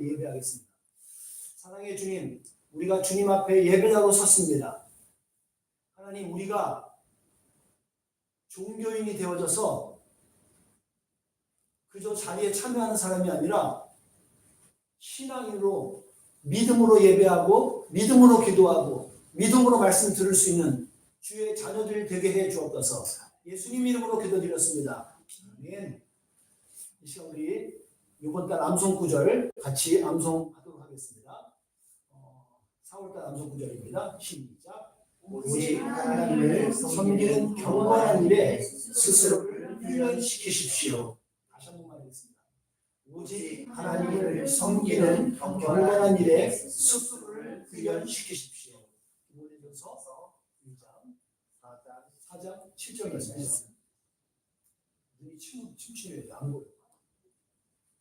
예배하겠습니다. 사랑의 주님, 우리가 주님 앞에 예배자로 섰습니다. 하나님, 우리가 종교인이 되어져서 그저 자리에 참여하는 사람이 아니라 신앙으로 믿음으로 예배하고 믿음으로 기도하고 믿음으로 말씀 들을 수 있는 주의 자녀들 되게 해 주옵소서. 예수님 이름으로 기도드렸습니다. 아멘. 이 시간 우리 이번 달 암송 구절 같이 암송하도록 하겠습니다. 4월달 암송 구절입니다. 시작. 오직 하나님을 섬기는 경건한 일에 스스로를 훈련시키십시오. 다시 한 번만 하겠습니다. 오직 하나님을 섬기는 경건한 일에 스스로를 훈련시키십시오. 디모데전서 1장 4장 7절 말씀이었습니다. 눈이 침침해요. 안 보여요.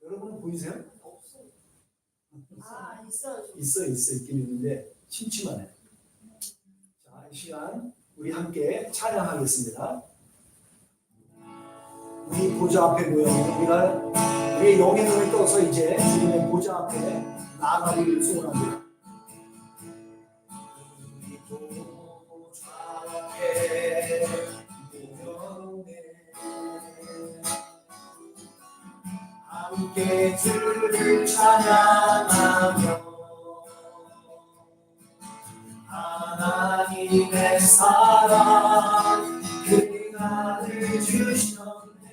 여러분은 보이세요? 없어요. 있어요. 있긴 있는데 침침하네. 자, 이 시간 우리 함께 찬양하겠습니다. 우리 보좌 앞에 모여 우리가 우리의 영의 눈을 떠서 이제 주님의 보좌 앞에 나아가기를 소원합니다. 우리 보좌 앞에 모였네 함께 주를 찬양하며 하나님의 사랑 그 아들 주셨네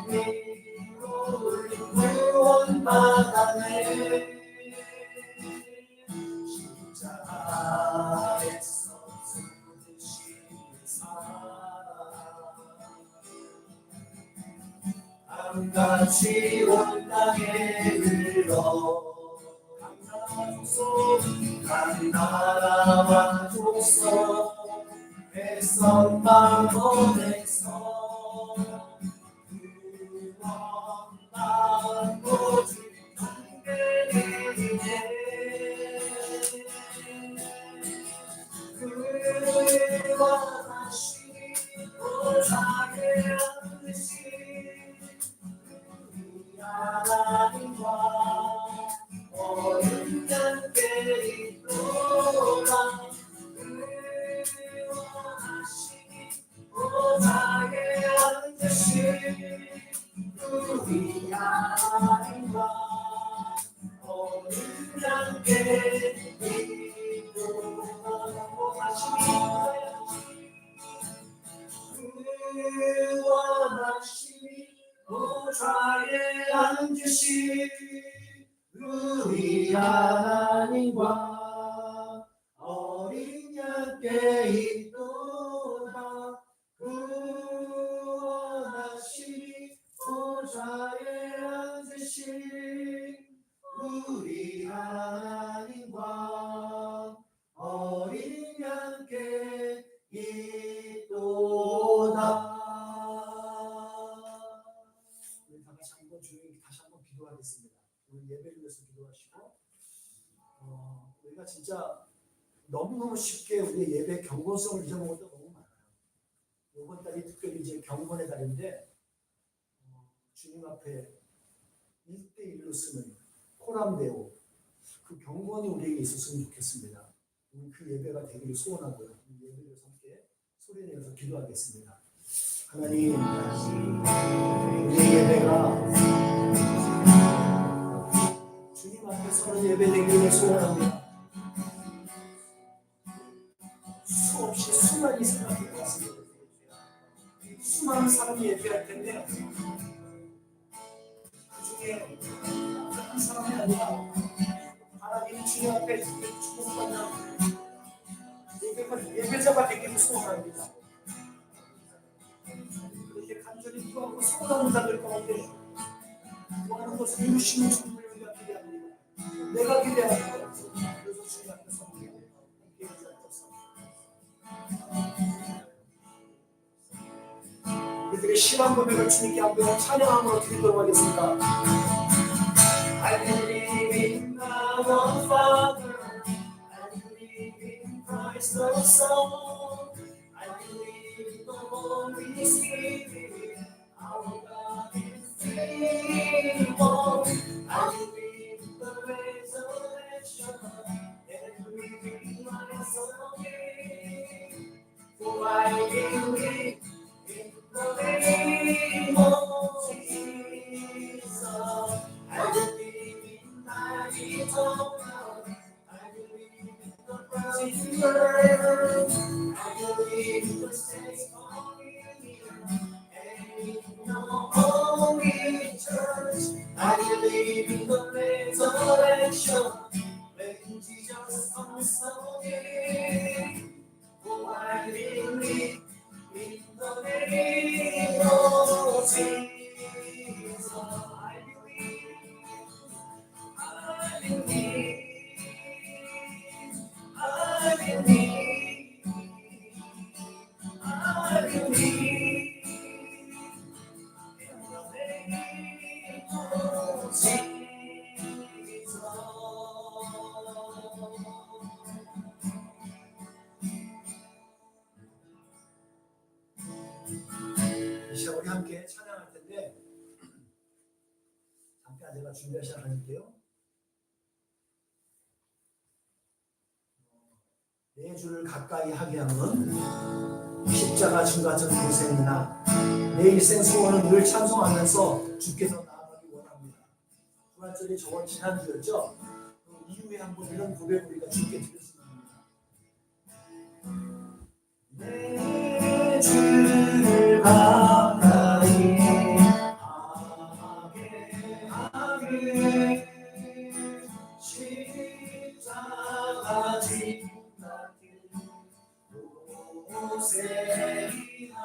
그의 피로 흘린 구원받았네 십자가에서 죽으신 사랑 강같이 온 땅에 흘러 한 나라와 족속 백성만 보내서 구원받고 주님 함께이네 그와 다시 보좌에 앉으신 우리 하나님과 어린 양께 있도다 그와 다시 보좌에 앉으신 우리 하나님과 어린 양께 있도다 그와 다시 보좌에 앉으신 우리 하나님과 어린 양께 있도다 그와 다시 보좌에 앉으신 우리 하나님과 어린 양께 있도다. 우리 다 같이 한번 조용히 다시 한번 기도하겠습니다. 우리 예배를 위해서 기도하시고 우리가 진짜 너무너무 쉽게 우리의 예배 경건성을 잊어먹을 때가 너무 많아요. 이번 달이 특별히 이제 경건의 달인데 주님 앞에 1대1로 쓰는 코람데오 그 경건이 우리에게 있었으면 좋겠습니다. 우리 그 예배가 되기를 소원하고요. 이 예배를 함께 소리내어서 기도하겠습니다. 하나님, 우리의 예배가 주님 앞에 서는 예배 되기를 소원합니다. 수없이 수많은 사람이 왔습니다. 수많은 사람이 예배할 텐데 그 중에 한 사람이 아니라 하나님 주님 앞에 축복받는 예배자가 되기를 소원합니다. 그렇게 간절히 구하고 소원하는 자들 가운데 구하는 것을 이루시는 주님을 우리가 기대합니다. 내가 기대합니다. 그래서 주님 앞에서 함께 해주옵소서. 우리들의 신앙 고백을 주님께 한번 찬양함으로 드리도록 하겠습니다. I believe in God the Father. I believe in Christ the Son. I believe in the Holy Spirit. Our God is three. 이 시간 우리 함께 찬양할 텐데 잠깐 제가 준비를 시작할게요. 내 주를 가까이 하게 하는 십자가 진 같은 고생이나 내 일생 소원을 늘 찬송하면서 주께서 나아가기 원합니다. 부활절이 저번 지난주였죠. 그 이후에 한번 이런 고백을 우리가 주께 드렸으면 합니다. 내 주를 가까이 하게 하게 십자가 진 고생이나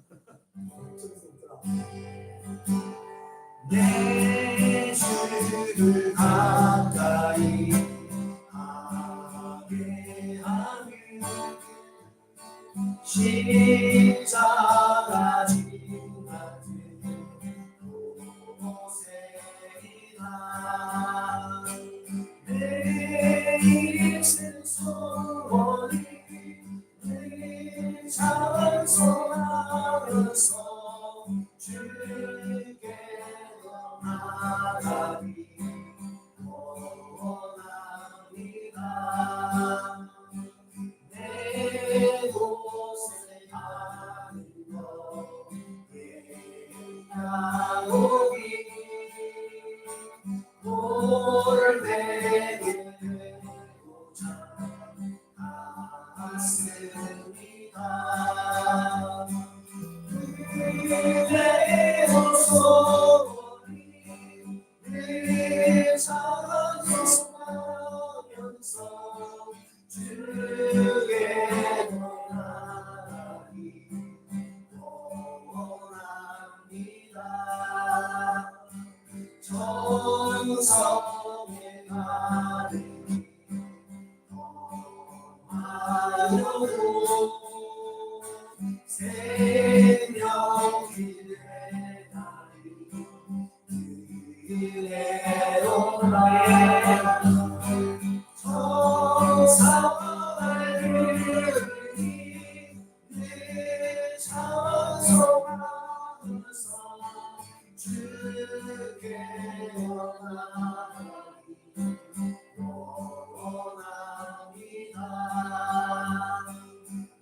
잠깐만 너무 높습니다. 내 주를 가까이 하게 하는 십자가 진 같은 고생이나 내 인생 소원이 늘 찬송하면서 주께로 나가기 원합니다. 내 고생하는 것 예나오기 올백에 갔습니다. 그대의 소원이 늘 찬송하면서 주께로 나가기 원합니다. 정성에 가득히 하여도 생명 길에 나리 그대로라 정사를 들으니 늘 찬송하면서 주께로 나가기 원합니다.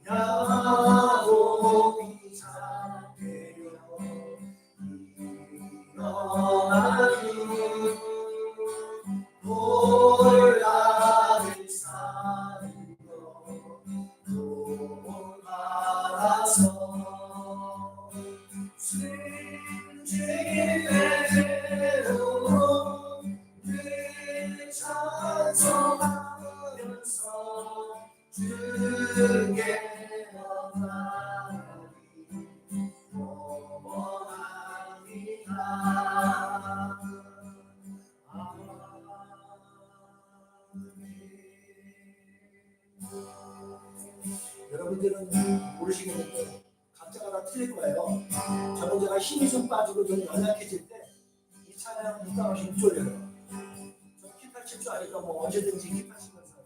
야곱이 잠들어 일어나니 놀라를 사는 것 돌아서 순진대로 늘 찬송하면서 주께로 나가기 원합니다. 여러분들은 모르시겠는데 각자가 다 틀릴 거예요. 저는 제가 힘이 좀 빠지고 좀 연약해질 때 이 찬양 듣다 보시면 졸려요. 저 기타 칠 줄 아니까 뭐 언제든지 기타 치면서요.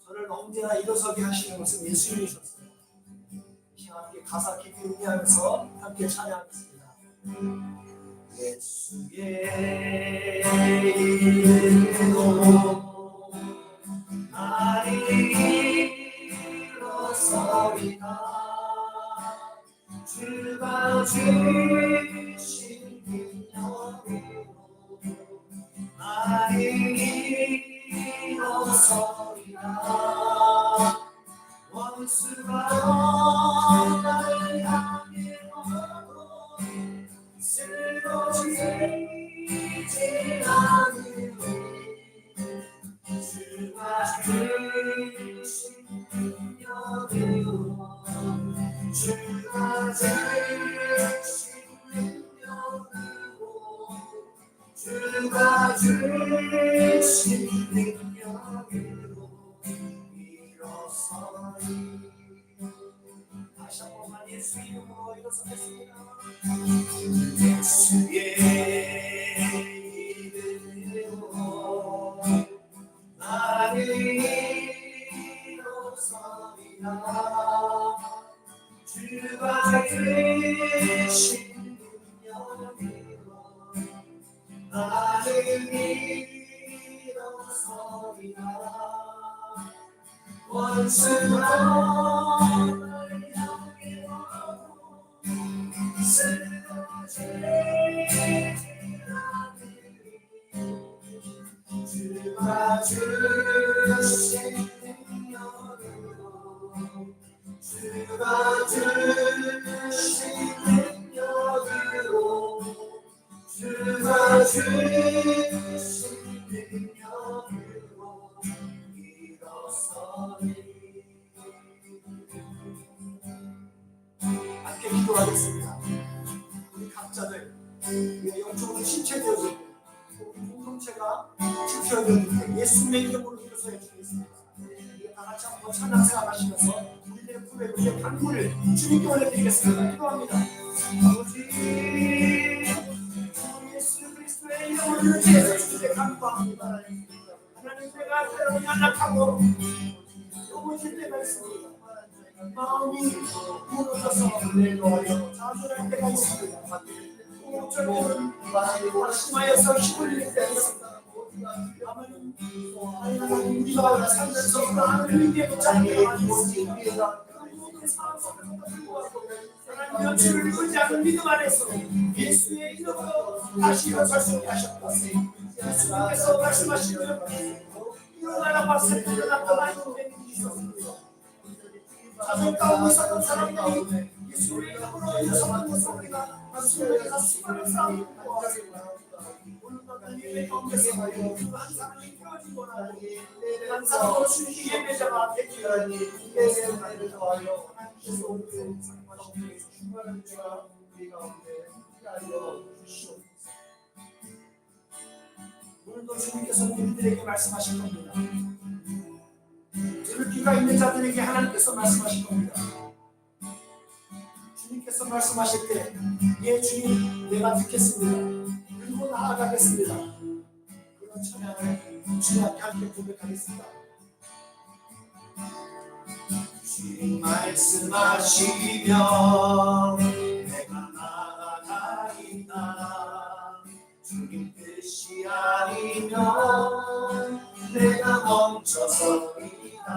저를 언제나 일어서게 하시는 것은 예수님이셨어요. 이 시간 함께 가사 깊이 의미하면서 함께 찬양하겠습니다. 예수의 이름으로 나를 일어서리라. 주가 주신 능력으로 나를 일어서리라. 원수가 나를 향해 오고 쓰러지지 않으리. 주가 주신 능력으로 주가 주신 능력으로 주가 주신 능력으로 일어서리. 다시 한 번만 예수 이름으로 일어서겠습니다. 예수의 이름으로 나를 일어서리라. 주가 주신 능력으로 나를 일어서리라. 원수가 나를 향해 오고 쓰러지지 않으리. 주가 주신 능력으로 주가 주신 능력으로 주가 주신 능력으로 일어서리. 함께 기도하겠습니다. 우리 각자들 우리의 영적으로 신체되어져 우리 공동체가 지켜야 예수님의 이름으로 일어서야 주겠습니다. 다 같이 한번 찬양 생각하시면서 우리의 꿈에 우리의 간구를 주님께 올려드리겠습니다. 기도합니다. 아버지 예수 그리스도의 이름으로 일어서서 주님께 간구합니다. 하나님 내가 때로는 연락하고 넘어질 때가 있습니다. 마음이 무너져서 내려와요. 좌절할 때가 있습니다. 어쩌면 심하여서 힘을 잃을 때가 있습니다. 하나님 우리가 살면서 하나님 믿게 붙잡게 하시옵소서. 하나님 연주를 의지하는 믿음 안에서 예수의 이름으로 다시 일어설 수 있게 하셨다. 예수님께서 말씀하시면 일어나라 봤을 때 일어났다 주셨습니다. 자존 가운데 있었던 사람들이 예수의 이름으로 일어서는 것을 우리가 말씀드려서 수많은 사람들과 오늘날 예배 가운데서 한 사람이 펴진 거나 한 사람으로 주님 예배자가 되기를 예배를 하여 하나님께서 우리를 상관없는 충만한 주가 우리 가운데 하여 주시옵소서. 오늘도 주님께서 우리들에게 말씀하실 겁니다. 들을 귀가 있는 자들에게 하나님께서 말씀하실 겁니다. 주님께서 말씀하실 때 예 주님 내가 듣겠습니다. 그리고 나아가겠습니다. 그런 찬양을 주님 앞에 함께 고백하겠습니다. 주님 말씀하시면 내가 나아가리다. 주님 뜻이 아니면 내가 멈춰서리다.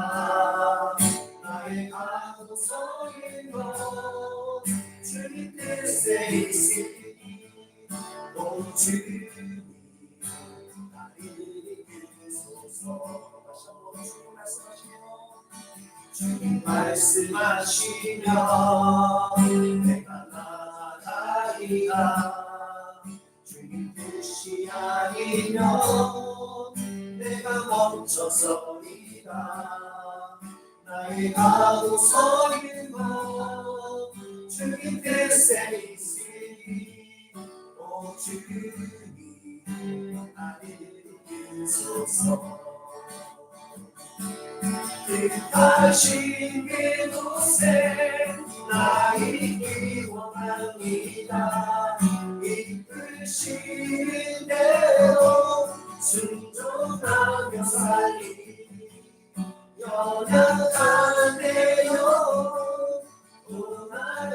나의 가고서인 것 주님 뜻에 있으니 오 주님 나를 이끄소서. 다시 한번 주님 말씀하시면 주님 말씀하시면 내가 나아가리라. 주님 뜻이 아니면 내가 멈춰서리라. 나의 가고서인 것 주님 뜻에 있으니 오 주님 나를 이끄소서. 뜻하신 그곳에 나 있기 원합니다. 이끄신 대로 순종하며 살리 연약한 내 영혼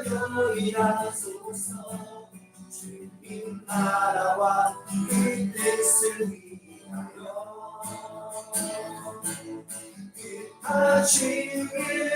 동하여 일하소서. 주님 나라와 그 뜻을 위하여 하신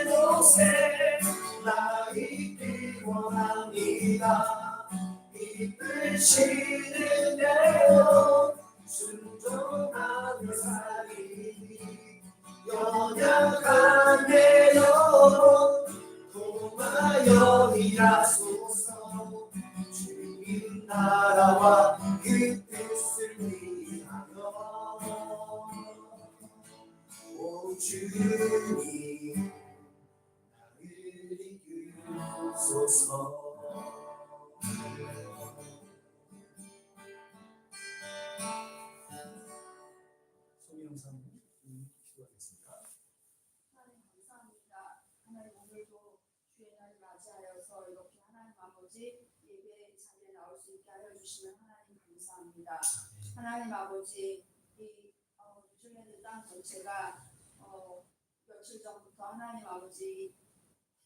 곳에 나 있기 원합니다. 이끄시는 대로 순종하며 살리니 연약한 내 영혼 동하여 일하소서. 주님 나라와 그 뜻을 위하여 오 주님 나를 이끄소서. 송영사님 기도하겠습니다. 하나님 감사합니다. 하나님 오늘도 주의 날을 맞이하여서 이렇게 하나님 아버지 예배 자리에 나올 수 있게 하여 주시면 하나님 감사합니다. 하나님 아버지 이 뉴질랜드 땅 전체가 며칠 전부터 하나님 아버지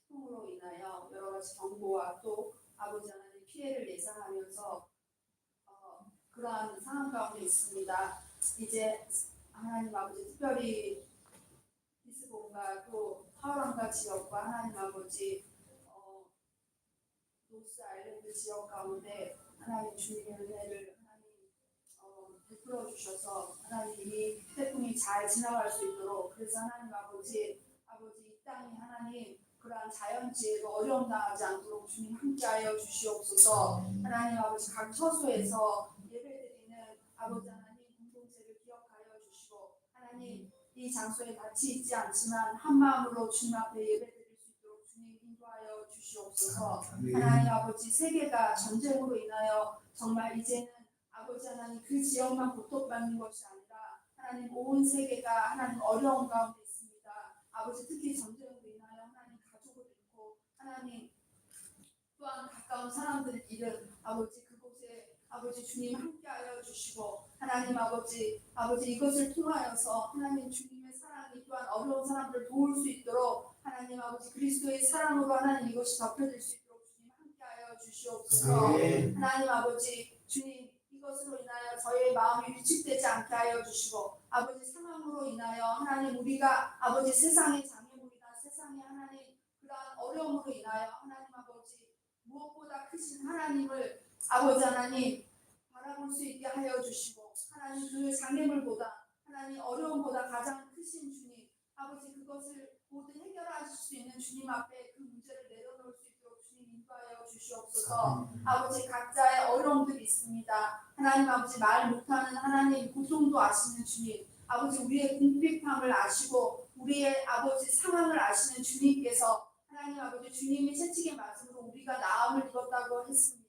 태풍으로 인하여 여러 가지 경보와 또 아버지 하나님 피해를 예상하면서 그러한 상황 가운데 있습니다. 이제 하나님 아버지 특별히 리스본과 또 타우랑가 지역과 하나님 아버지 노스 아일랜드 지역 가운데 하나님 주님의 은혜를 하나님 베풀어 주셔서 하나님 이 태풍이 잘 지나갈 수 있도록 그래서 하나님 아버지 이 땅이 하나님 그러한 자연재해로 어려움 당하지 않도록 주님 함께하여 주시옵소서. 하나님 아버지 각 처소에서 예배드리는 아버지 하나님 공동체를 기억하여 주시고 하나님 이 장소에 같이 있지 않지만 한 마음으로 주님 앞에 예배드릴 수 있도록 주님 인도하여 주시옵소서. 하나님 아버지 세계가 전쟁으로 인하여 정말 이제는 아버지 하나님 그 지역만 고통받는 것이 아니라 하나님 온 세계가 하나님 어려움 가운데 있습니다. 아버지 특히 전쟁으로 인하여 하나님 가족을 잃고 하나님 또한 가까운 사람들을 잃은 아버지 그곳에 아버지 주님 함께하여 주시고 하나님 아버지 이것을 통하여서 하나님 주님의 사랑이 또한 어려운 사람들을 도울 수 있도록 하나님 아버지 그리스도의 사랑으로 하나님 이것이 덮여질 수 있도록 주님 함께하여 주시옵소서. 하나님 아버지 주님 이것으로 인하여 저희의 마음이 위축되지 않게 하여 주시고 아버지 상황으로 인하여 하나님 우리가 아버지 세상의 장애물이나 세상의 하나님 그러한 어려움으로 인하여 하나님 아버지 무엇보다 크신 하나님을 아버지 하나님 바라볼 수 있게 하여 주시고 하나님 그 장애물보다 하나님 어려움보다 가장 크신 주님 아버지 그것을 모두 해결하실 수 있는 주님 앞에 그 문제를 내려놓을 수 있도록 주님 인도하여 주시옵소서. 아버지 각자의 어려움들이 있습니다. 하나님 아버지 말 못하는 하나님 고통도 아시는 주님 아버지 우리의 궁핍함을 아시고 우리의 아버지 상황을 아시는 주님께서 하나님 아버지 주님이 채찍의 말씀으로 우리가 나음을 입었다고 했습니다.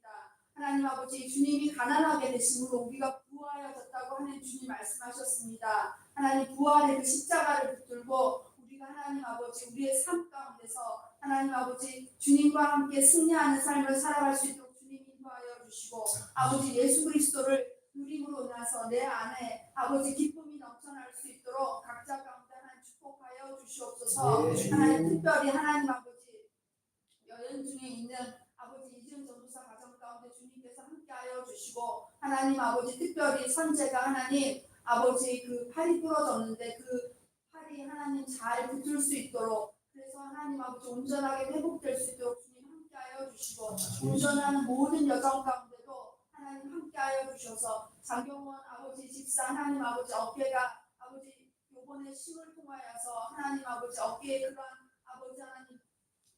하나님 아버지 주님이 가난하게 되심으로 우리가 부하여졌다고 하는 주님 말씀하셨습니다. 하나님 부활의 그 십자가를 붙들고 우리가 하나님 아버지 우리의 삶 가운데서 하나님 아버지 주님과 함께 승리하는 삶을 살아갈 수 있도록 주님 인도하여 주시고 아버지 예수 그리스도를 누림으로 인해서 내 안에 아버지 기쁨이 넘쳐날 수 있도록 각자 가운데 하나님 축복하여 주시옵소서. 하나님 특별히 하나님 아버지 여행 중에 있는 아버지 이지은 전도사 가정 가운데 주님께서 함께하여 주시고 하나님 아버지 특별히 선제가 하나님 아버지 그 팔이 부러졌는데 그 팔이 하나님 잘 붙을 수 있도록 그래서 하나님 아버지 온전하게 회복될 수 있도록 주님 함께하여 주시고 운전하는 모든 여정 가운데도 하나님 함께하여 주셔서 장경원 아버지 집사 하나님 아버지 어깨가 아버지 요번에 심을 통하여서 하나님 아버지 어깨에 그러한 아버지 하나님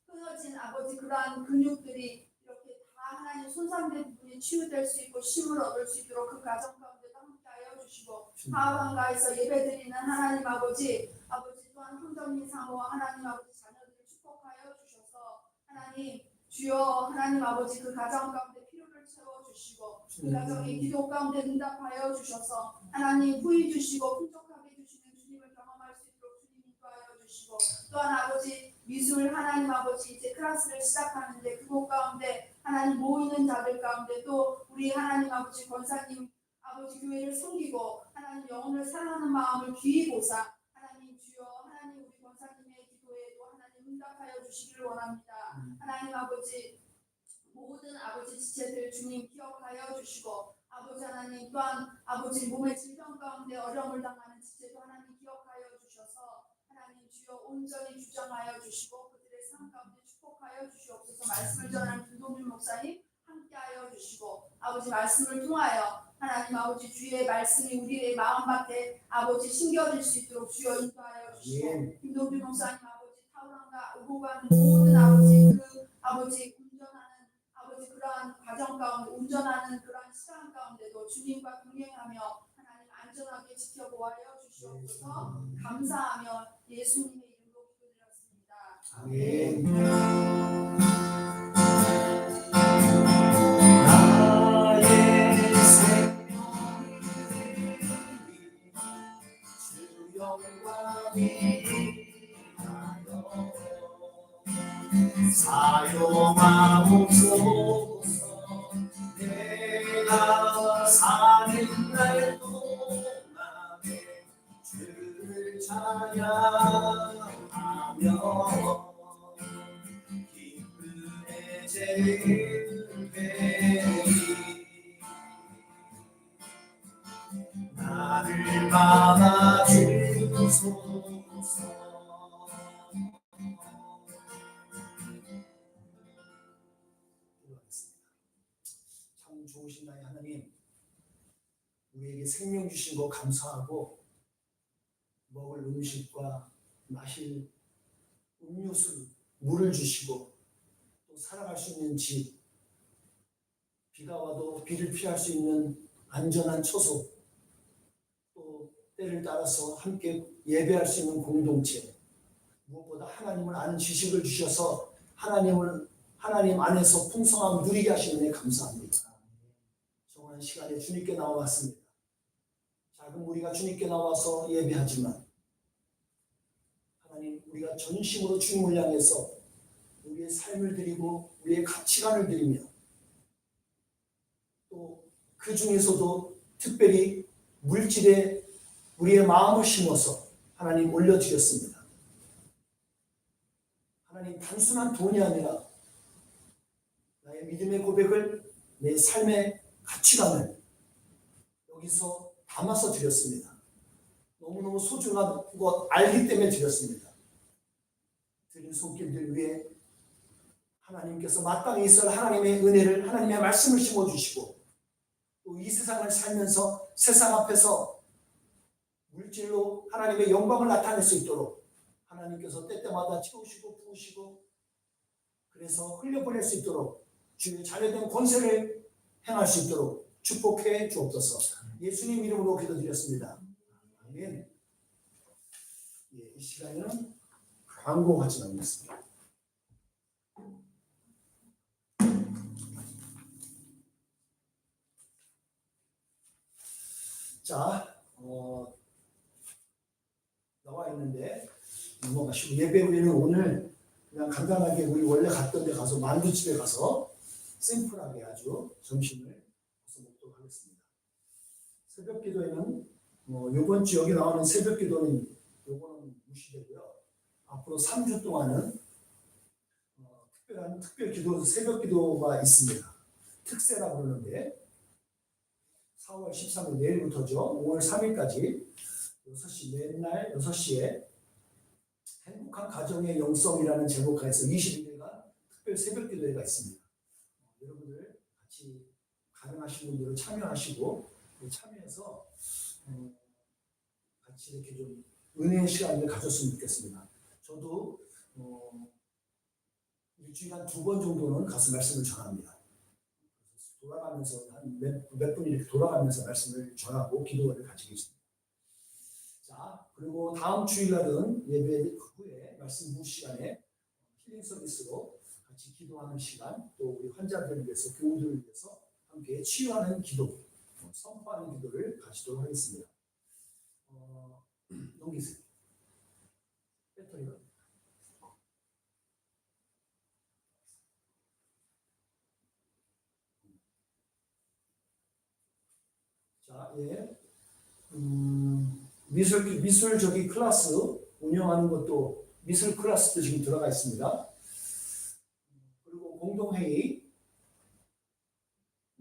끊어진 아버지 그러한 근육들이 이렇게 다 하나님 손상된 부분이 치유될 수 있고 힘을 얻을 수 있도록 그 가정 가운데도 함께하여 주시고 하와강가에서 예배드리는 하나님 아버지 또한 황정민 사모 하나님 아버지 자녀들을 축복하여 주셔서 하나님 주여 하나님 아버지 그 가정 가운데 필요를 채워주시고 그 가정의 기도 가운데 응답하여 주셔서 하나님 후히 주시고 풍족하게 주시는 주님을 경험할 수 있도록 주님 인도하여 주시고 또한 아버지 미술 하나님 아버지 이제 클래스를 시작하는데 그곳 가운데 하나님 모이는 자들 가운데 또 우리 하나님 아버지 권사님 아버지 교회를 섬기고 하나님 영혼을 사랑하는 마음을 귀히 보사 하나님 주여 하나님 우리 권사님의 기도에도 하나님 응답하여 주시기를 원합니다. 하나님 아버지 모든 아버지 지체들 주님 기억하여 주시고 아버지 하나님 또한 아버지 몸의 질병 가운데 어려움을 당하는 지체도 하나님 기억하여 주셔서 하나님 주여 온전히 주장하여 주시고 그들의 삶 가운데 축복하여 주시옵소서. 말씀을 전하는 김동준 목사님 함께하여 주시고 아버지 말씀을 통하여 하나님 아버지 주의 말씀이 우리의 마음밭에 아버지 심겨질 수 있도록 주여 인도하여 주시고 김동준 목사님 아버지 타오랑과 오고 가는 모든 아버지 그 아버지 운전하는 아버지 그러한 과정 가운데 운전하는 그러한 시간 가운데도 주님과 동행하며 하나님 안전하게 지켜보아여 주시옵소서. 감사하며 예수님의 이름으로 기도드렸습니다. 아멘. 사용하옵소서. 내가 사는 날 동안에 주를 찬양하며 기쁨의 제를 베리 나를 받아주소서. 참 좋으신 나의 하나님, 우리에게 생명 주신 거 감사하고 먹을 음식과 마실 음료수, 물을 주시고 또 살아갈 수 있는 집, 비가 와도 비를 피할 수 있는 안전한 처소, 또 때를 따라서 함께 예배할 수 있는 공동체, 무엇보다 하나님을 아는 지식을 주셔서 하나님 안에서 풍성함 누리게 하시는 데 감사합니다. 정한 시간에 주님께 나와왔습니다. 작은 우리가 주님께 나와서 예배하지만 하나님 우리가 전심으로 주님을 향해서 우리의 삶을 드리고 우리의 가치관을 드리며 또 그 중에서도 특별히 물질에 우리의 마음을 심어서 하나님 올려드렸습니다. 하나님 단순한 돈이 아니라 나의 믿음의 고백을 내 삶의 가치관을 여기서 담아서 드렸습니다. 너무너무 소중한 것 알기 때문에 드렸습니다. 드린 손길들 위에 하나님께서 마땅히 있을 하나님의 은혜를 하나님의 말씀을 심어주시고 또 이 세상을 살면서 세상 앞에서 물질로 하나님의 영광을 나타낼 수 있도록 하나님께서 때때마다 채우시고 부으시고 그래서 흘려보낼 수 있도록 주의 자녀된 권세를 행할 수 있도록 축복해 주옵소서. 예수님 이름으로 기도드렸습니다. 아멘. 예, 이 시간에는 광고 같이 나오겠습니다. 자, 나와 있는데 넘어가시고 예배 후에는 오늘 그냥 간단하게 우리 원래 갔던 데 가서 만두집에 가서 심플하게 아주 점심을 먹도록 하겠습니다. 새벽 기도에는 이번 주 여기 나오는 새벽 기도는 요거는 무시되고요. 앞으로 3주 동안은 특별한 특별 기도 새벽 기도가 있습니다. 특세라고 그러는데 4월 13일 내일부터죠. 5월 3일까지 6시 맨날 6시에 행복한 가정의 영성이라는 제목하에서 21일간 특별 새벽 기도회가 있습니다. 여러분들 같이 가능하신 분들은 참여하시고 참여해서 같이 이렇게 좀 은혜의 시간을 가졌으면 좋겠습니다. 저도 일주일에 한 2번 정도는 가서 말씀을 전합니다. 돌아가면서 한 몇 분 이렇게 돌아가면서 말씀을 전하고 기도를 가지고 있습니다. 자, 그리고 다음 주일날은 예배 후에 말씀 후 시간에 힐링 서비스로 같이 기도하는 시간, 또 우리 환자들을 위해서 교우들을 위해서 함께 치유하는 기도, 선포하는 기도를 가지도록 하겠습니다. 넘기세요. 배터리가. 자, 예. 미술 저기 클래스 운영하는 것도 미술 클래스도 지금 들어가 있습니다. 그리고 공동회의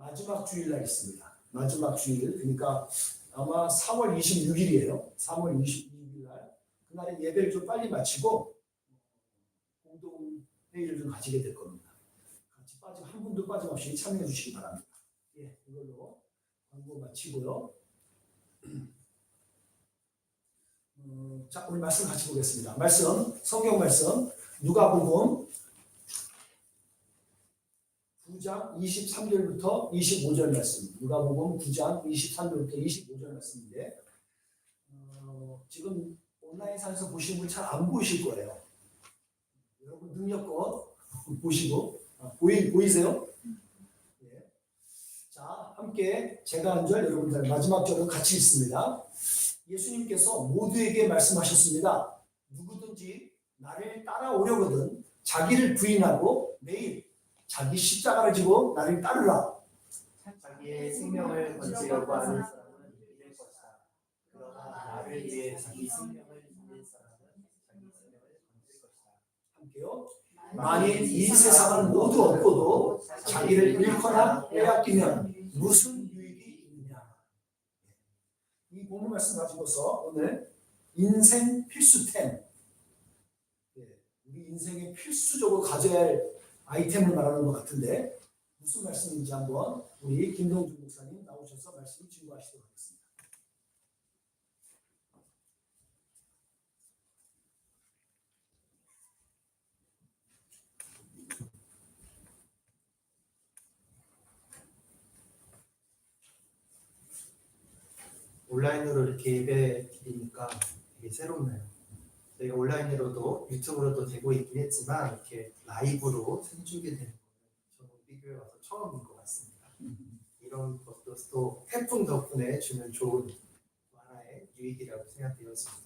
마지막 주일날 있습니다. 마지막 주일, 그러니까 아마 3월 26일이에요. 3월 26일 날 그날에 예배를 좀 빨리 마치고 공동 회의를 좀 가지게 될 겁니다. 같이 한 분도 빠짐없이 참여해 주시기 바랍니다. 예, 이걸로 광고 마치고요. 자, 우리 말씀 같이 보겠습니다. 말씀, 성경 말씀, 누가복음 9장 23절부터 25절 말씀. 누가복음 9장 23절부터 25절 말씀인데 지금 온라인상에서 보시는 분 잘 안 보이실 거예요. 여러분 능력껏 보시고 보이세요? 네. 자, 함께 제가 한 절, 여러분들 마지막 절은 같이 읽습니다. 예수님께서 모두에게 말씀하셨습니다. 누구든지 나를 따라오려거든 자기를 부인하고 매일 자기 십자가를 지고 나를 따르라. 자기의 생명을 건지려고 하는 사람은 잃을 것이다. 그러나 나를 위해 자기 생명을 잃는 사람은 자기 생명을 건질 것이다. 함께요. 만일 이 세상을 모두 얻고도 자기를 잃거나 빼앗기면 무슨 유익이 있느냐. 이 본문 말씀 가지고서 오늘 인생 필수템, 우리 인생에 필수적으로 가져야 할 아이템을 말하는 것 같은데 무슨 말씀인지 한번 우리 김동준 목사님 나오셔서 말씀을 증거하시도록 하겠습니다. 온라인으로 이렇게 예배 드리니까 되게 새롭네요. 저희가 온라인으로도 유튜브로도 되고 있긴 했지만 이렇게 라이브로 생중계되는 거는 저는 우리 교회 와서 처음인 것 같습니다. 이런 것도 또 태풍 덕분에 주는 좋은 하나의 유익이라고 생각되었습니다.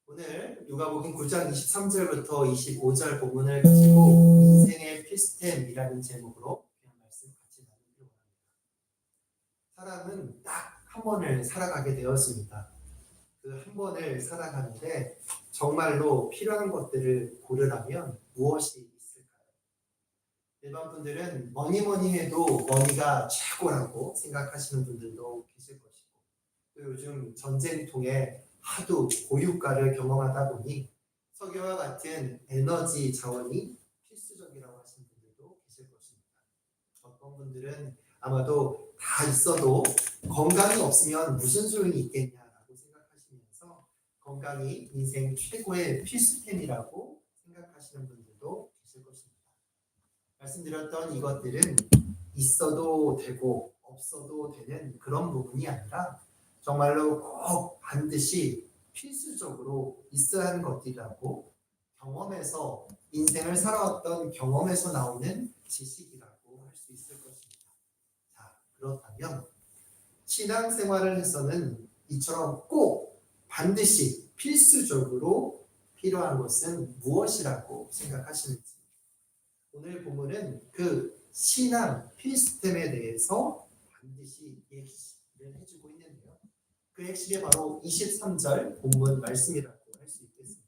오늘 누가복음 9장 23절부터 25절 본문을 가지고 인생의 필수템이라는 제목으로 그냥 말씀 같이 나누기로 합니다. 사람은 딱 한 번을 살아가게 되었습니다. 그 한 번을 살아가는데 정말로 필요한 것들을 고르라면 무엇이 있을까요? 일반 분들은 뭐니 해도 머니가 최고라고 생각하시는 분들도 계실 것이고 또 요즘 전쟁통에 하도 고유가를 경험하다 보니 석유와 같은 에너지 자원이 필수적이라고 하시는 분들도 계실 것입니다. 어떤 분들은 아마도 다 있어도 건강이 없으면 무슨 소용이 있겠냐라고 생각하시면서 건강이 인생 최고의 필수템이라고 생각하시는 분들도 계실 것입니다. 말씀드렸던 이것들은 있어도 되고 없어도 되는 그런 부분이 아니라 정말로 꼭 반드시 필수적으로 있어야 하는 것들이라고 경험에서 인생을 살아왔던 경험에서 나오는 지식이라고 할 수 있을 것입니다. 자, 그렇다면 신앙생활을 해서는 이처럼 꼭 반드시 필수적으로 필요한 것은 무엇이라고 생각하시는지 오늘 본문은 그 신앙 필수템에 대해서 반드시 얘기를 해주고 있는데요. 그 핵심이 바로 23절 본문 말씀이라고 할 수 있겠습니다.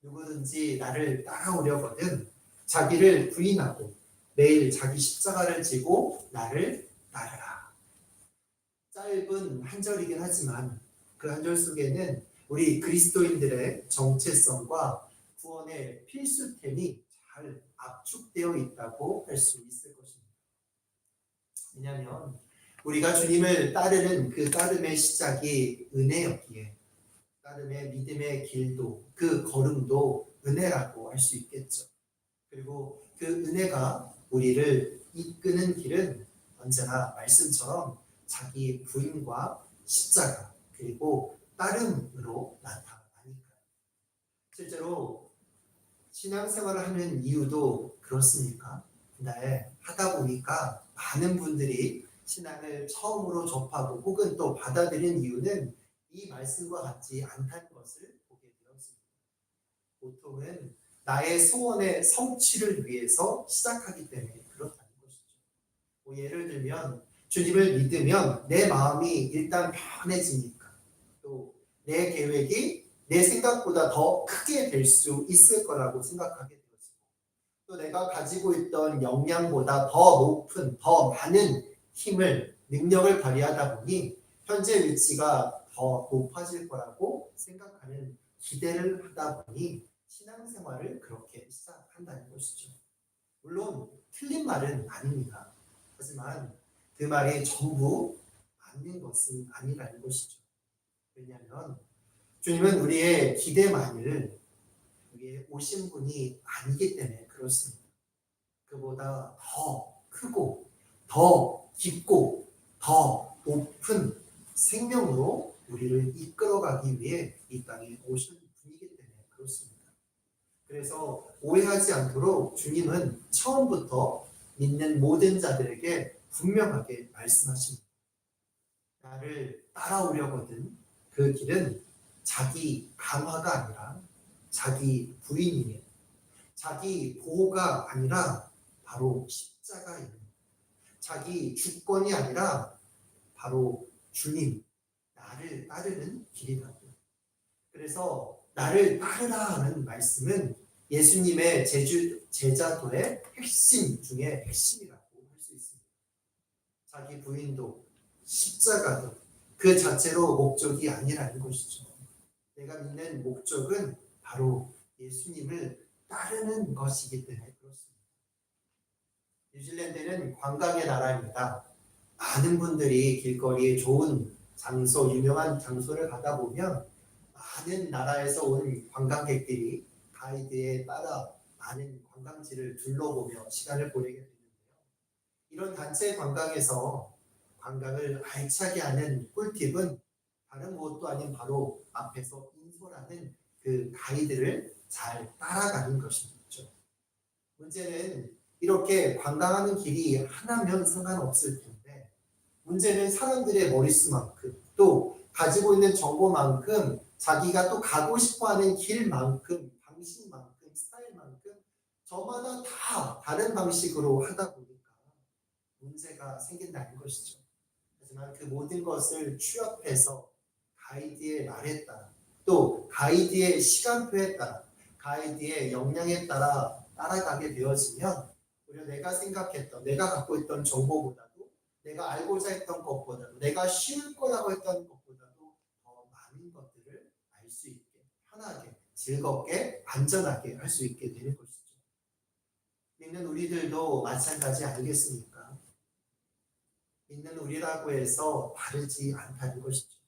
누구든지 나를 따라오려거든 자기를 부인하고 매일 자기 십자가를 지고 나를 따르라. 짧은 한 절이긴 하지만 그 한 절 속에는 우리 그리스도인들의 정체성과 구원의 필수템이 잘 압축되어 있다고 할 수 있을 것입니다. 왜냐하면 우리가 주님을 따르는 그 따름의 시작이 은혜였기에 따름의 믿음의 길도 그 걸음도 은혜라고 할 수 있겠죠. 그리고 그 은혜가 우리를 이끄는 길은 언제나 말씀처럼 자기 부인과 십자가 그리고 따름으로 나타나니까요. 실제로 신앙생활을 하는 이유도 그렇습니까? 네, 하다 보니까 많은 분들이 신앙을 처음으로 접하고 혹은 또 받아들인 이유는 이 말씀과 같지 않다는 것을 보게 되었습니다. 보통은 나의 소원의 성취를 위해서 시작하기 때문에 그렇다는 것이죠. 예를 들면 주님을 믿으면 내 마음이 일단 편해지니까 또 내 계획이 내 생각보다 더 크게 될 수 있을 거라고 생각하게 되었습니다. 또 내가 가지고 있던 역량보다 더 높은, 더 많은 힘을, 능력을 발휘하다 보니 현재 위치가 더 높아질 거라고 생각하는 기대를 하다 보니 신앙생활을 그렇게 시작한다는 것이죠. 물론 틀린 말은 아닙니다. 하지만 그 말이 전부 맞는 것은 아니라는 것이죠. 왜냐하면 주님은 우리의 기대만을 위해 오신 분이 아니기 때문에 그렇습니다. 그보다 더 크고 더 깊고 더 높은 생명으로 우리를 이끌어가기 위해 이 땅에 오신 분이기 때문에 그렇습니다. 그래서 오해하지 않도록 주님은 처음부터 믿는 모든 자들에게 분명하게 말씀하십니다. 나를 따라오려거든 그 길은 자기 강화가 아니라 자기 부인이며 자기 보호가 아니라 바로 십자가입니다. 자기 주권이 아니라 바로 주님, 나를 따르는 길이라고. 그래서 나를 따르라 하는 말씀은 예수님의 제자도의 핵심 중에 핵심이라고 할 수 있습니다. 자기 부인도 십자가도 그 자체로 목적이 아니라는 것이죠. 내가 믿는 목적은 바로 예수님을 따르는 것이기 때문에 그렇습니다. 뉴질랜드는 관광의 나라입니다. 많은 분들이 길거리에 좋은 장소, 유명한 장소를 가다 보면 많은 나라에서 온 관광객들이 가이드에 따라 많은 관광지를 둘러보며 시간을 보내게 되는데요. 이런 단체 관광에서 관광을 알차게 하는 꿀팁은 다른 무엇도 아닌 바로 앞에서 인솔하는 그 가이드를 잘 따라가는 것이죠. 문제는 이렇게 관광하는 길이 하나면 상관없을 텐데 문제는 사람들의 머릿수만큼 또 가지고 있는 정보만큼 자기가 또 가고 싶어하는 길만큼 방식만큼 스타일만큼 저마다 다 다른 방식으로 하다 보니까 문제가 생긴다는 것이죠. 하지만 그 모든 것을 취합해서 가이드의 말에 따라 또 가이드의 시간표에 따라 가이드의 역량에 따라 따라가게 되어지면 오히려 내가 생각했던 내가 갖고 있던 정보보다도 내가 알고자 했던 것보다도 내가 쉬울 거라고 했던 것보다도 더 많은 것들을 알 수 있게 편하게 즐겁게 안전하게 할 수 있게 되는 것이죠. 믿는 우리들도 마찬가지 아니겠습니까? 믿는 우리라고 해서 다르지 않다는 것이죠.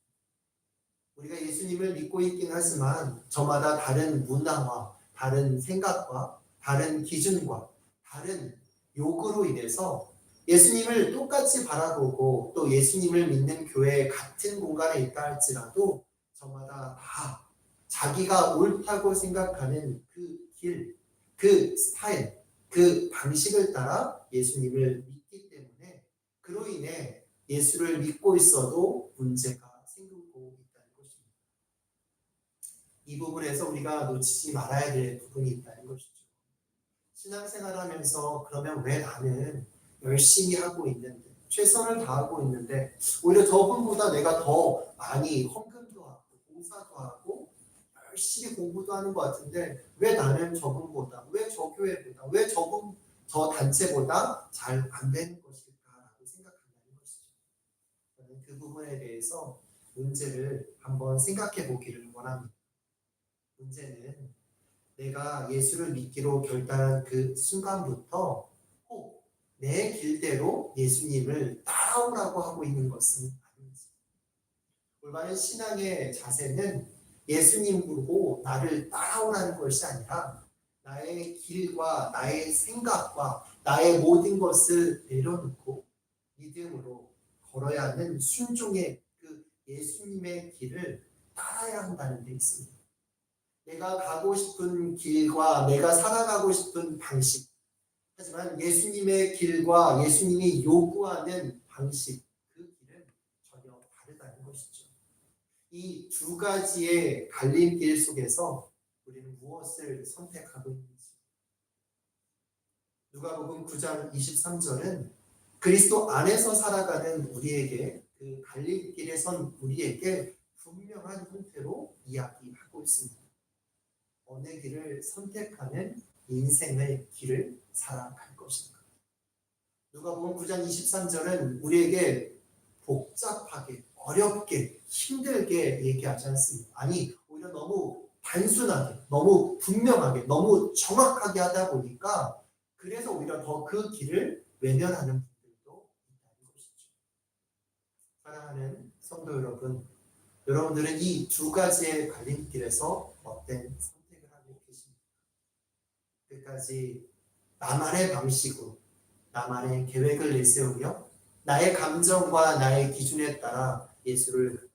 우리가 예수님을 믿고 있긴 하지만 저마다 다른 문화와 다른 생각과 다른 기준과 다른 요구로 인해서 예수님을 똑같이 바라보고 또 예수님을 믿는 교회에 같은 공간에 있다 할지라도 저마다 다 자기가 옳다고 생각하는 그 길, 그 스타일, 그 방식을 따라 예수님을 믿기 때문에 그로 인해 예수를 믿고 있어도 문제가 생기고 있다는 것입니다. 이 부분에서 우리가 놓치지 말아야 될 부분이 있다는 것이죠. 신앙생활 하면서 그러면 왜 나는 열심히 하고 있는데 최선을 다하고 있는데 오히려 저분보다 내가 더 많이 헌금도 하고 봉사도 하고 열심히 공부도 하는 것 같은데 왜 나는 저분보다 왜 저 교회보다 왜 저분 저 단체보다 잘 안 되는 것일까라고 생각한다는 것이죠. 저는 그 부분에 대해서 문제를 한번 생각해 보기를 원합니다. 문제는 내가 예수를 믿기로 결단한 그 순간부터 꼭 내 길대로 예수님을 따라오라고 하고 있는 것은 아닌지. 올바른 신앙의 자세는 예수님 보고 나를 따라오라는 것이 아니라 나의 길과 나의 생각과 나의 모든 것을 내려놓고 믿음으로 걸어야 하는 순종의 그 예수님의 길을 따라야 한다는 데 있습니다. 내가 가고 싶은 길과 내가 살아가고 싶은 방식, 하지만 예수님의 길과 예수님이 요구하는 방식, 그 길은 전혀 다르다는 것이죠. 이 두 가지의 갈림길 속에서 우리는 무엇을 선택하고 있는지. 누가복음 9장 23절은 그리스도 안에서 살아가는 우리에게 그 갈림길에 선 우리에게 분명한 형태로 이야기하고 있습니다. 어느 길을 선택하는 인생의 길을 살아갈 것인가? 누가복음 9장 23절은 우리에게 복잡하게, 어렵게, 힘들게 얘기하지 않습니다. 아니, 오히려 너무 단순하게, 너무 분명하게, 너무 정확하게 하다 보니까 그래서 오히려 더 그 길을 외면하는 분들도 있다는 것이죠. 사랑하는 성도 여러분, 여러분들은 이 두 가지의 갈림길에서 어떤 선택을 하고 계십니까? 끝까지 나만의 방식으로, 나만의 계획을 내세우며 나의 감정과 나의 기준에 따라 예수를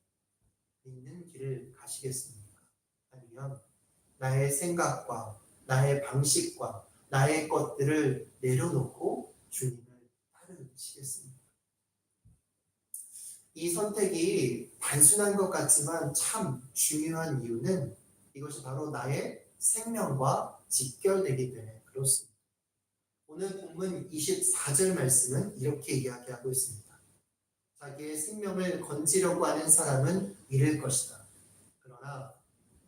믿는 길을 가시겠습니까? 아니면 나의 생각과 나의 방식과 나의 것들을 내려놓고 주님을 따르시겠습니까? 이 선택이 단순한 것 같지만 참 중요한 이유는 이것이 바로 나의 생명과 직결되기 때문에 그렇습니다. 오늘 본문 24절 말씀은 이렇게 이야기하고 있습니다. 자기의 생명을 건지려고 하는 사람은 잃을 것이다. 그러나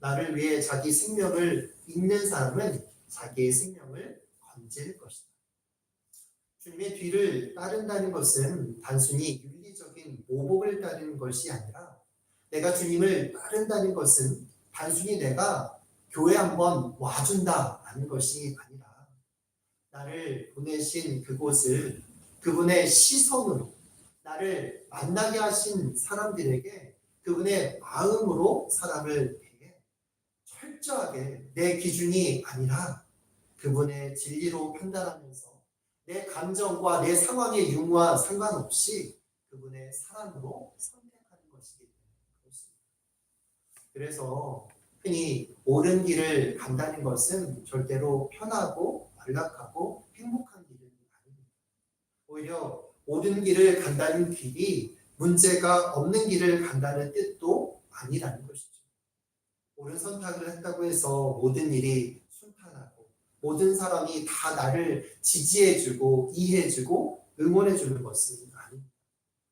나를 위해 자기 생명을 잃는 사람은 자기의 생명을 건질 것이다. 주님의 뒤를 따른다는 것은 단순히 윤리적인 모범을 따르는 것이 아니라 내가 주님을 따른다는 것은 단순히 내가 교회 한번 와준다는 것이 아니라 나를 보내신 그곳을 그분의 시선으로 나를 만나게 하신 사람들에게 그분의 마음으로 사람을 대해 철저하게 내 기준이 아니라 그분의 진리로 판단하면서 내 감정과 내 상황의 융화 상관없이 그분의 사랑으로 선택하는 것이기 때문에 그렇습니다. 그래서 흔히 옳은 길을 간다는 것은 절대로 편하고 안락하고 행복한 길은 아닙니다. 오히려 옳은 길을 간다는 길이 문제가 없는 길을 간다는 뜻도 아니라는 것이죠. 옳은 선택을 했다고 해서 모든 일이 순탄하고 모든 사람이 다 나를 지지해주고 이해해주고 응원해주는 것은 아닙니다.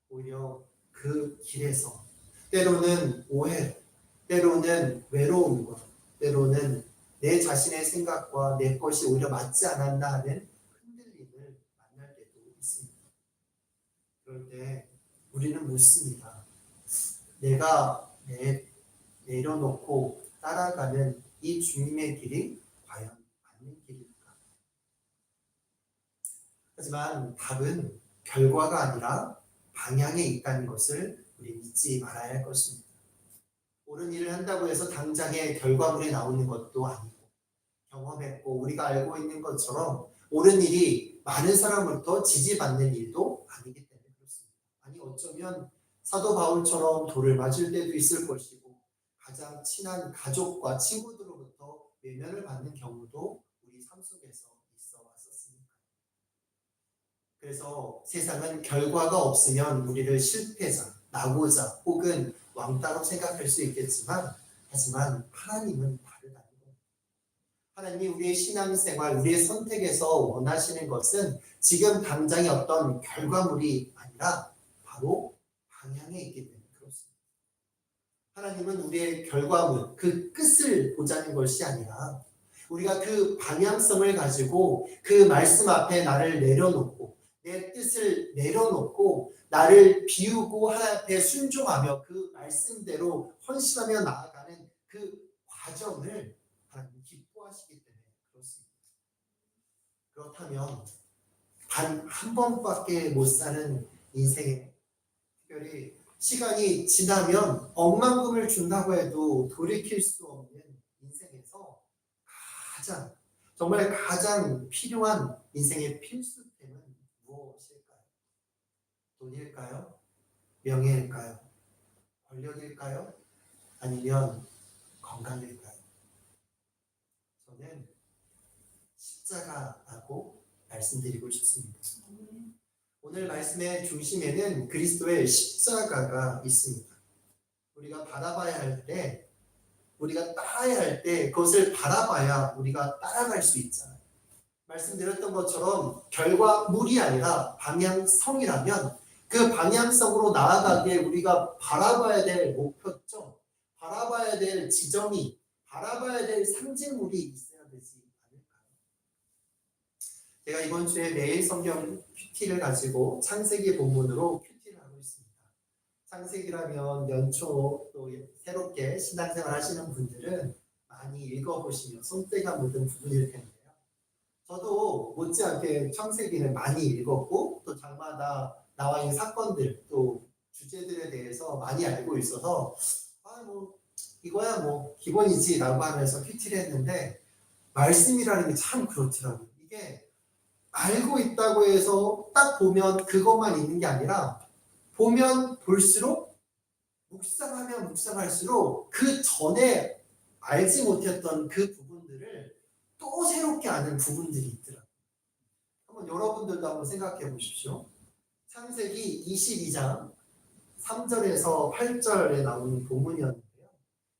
오히려 그 길에서 때로는 오해, 때로는 외로움과 때로는 내 자신의 생각과 내 것이 오히려 맞지 않았나 하는 흔들림을 만날 때도 있습니다. 그럴 때 우리는 묻습니다. 내가 내려놓고 따라가는 이 주님의 길이 과연 맞는 길일까? 하지만 답은 결과가 아니라 방향에 있다는 것을 우리 믿지 말아야 할 것입니다. 옳은 일을 한다고 해서 당장에 결과물이 나오는 것도 아니고 경험했고 우리가 알고 있는 것처럼 옳은 일이 많은 사람으로부터 지지받는 일도 아니기 때문에 그렇습니다. 아니 어쩌면 사도 바울처럼 돌을 맞을 때도 있을 것이고 가장 친한 가족과 친구들로부터 외면을 받는 경우도 우리 삶 속에서 있어 왔었습니다. 그래서 세상은 결과가 없으면 우리를 실패자, 낙오자 혹은 왕따로 생각할 수 있겠지만 하지만 하나님은 다르다는 겁니다. 하나님이 우리의 신앙생활, 우리의 선택에서 원하시는 것은 지금 당장의 어떤 결과물이 아니라 바로 방향에 있기 때문에 그렇습니다. 하나님은 우리의 결과물, 그 끝을 보자는 것이 아니라 우리가 그 방향성을 가지고 그 말씀 앞에 나를 내려놓고 내 뜻을 내려놓고 나를 비우고 하나님 앞에 순종하며 그 말씀대로 헌신하며 나아가는 그 과정을 하나님 기뻐하시기 때문에 그렇습니다. 그렇다면 단 한 번밖에 못 사는 인생에 특별히 시간이 지나면 억만금을 준다고 해도 돌이킬 수 없는 인생에서 정말 가장 필요한 인생의 필수템은 무엇일까요? 돈일까요? 명예일까요? 권력일까요? 아니면 건강일까요? 저는 십자가라고 말씀드리고 싶습니다. 오늘 말씀의 중심에는 그리스도의 십자가가 있습니다. 우리가 바라봐야 할 때, 우리가 따라야 할 때 그것을 바라봐야 우리가 따라갈 수 있잖아요. 말씀드렸던 것처럼 결과물이 아니라 방향성이라면 그 방향성으로 나아가기에 우리가 바라봐야 될 목표점, 바라봐야 될 지점이, 바라봐야 될 상징물이 있어야 되지 않을까요? 제가 이번 주에 매일 성경 큐티를 가지고 창세기 본문으로 큐티를 하고 있습니다. 창세기라면 연초 또 새롭게 신앙생활 하시는 분들은 많이 읽어보시며 손때가 묻은 부분일 텐데요. 저도 못지않게 창세기를 많이 읽었고 또 장마다 나와 있는 사건들 또 주제들에 대해서 많이 알고 있어서 이거야 뭐 기본이지라고 하면서 큐티를 했는데 말씀이라는 게 참 그렇더라고요. 이게 알고 있다고 해서 딱 보면 그것만 있는 게 아니라 보면 볼수록 묵상하면 묵상할수록 그 전에 알지 못했던 그 부분들을 또 새롭게 아는 부분들이 있더라고요. 한번 여러분들도 한번 생각해 보십시오. 창세기 22장 3절에서 8절에 나오는 본문이었는데요.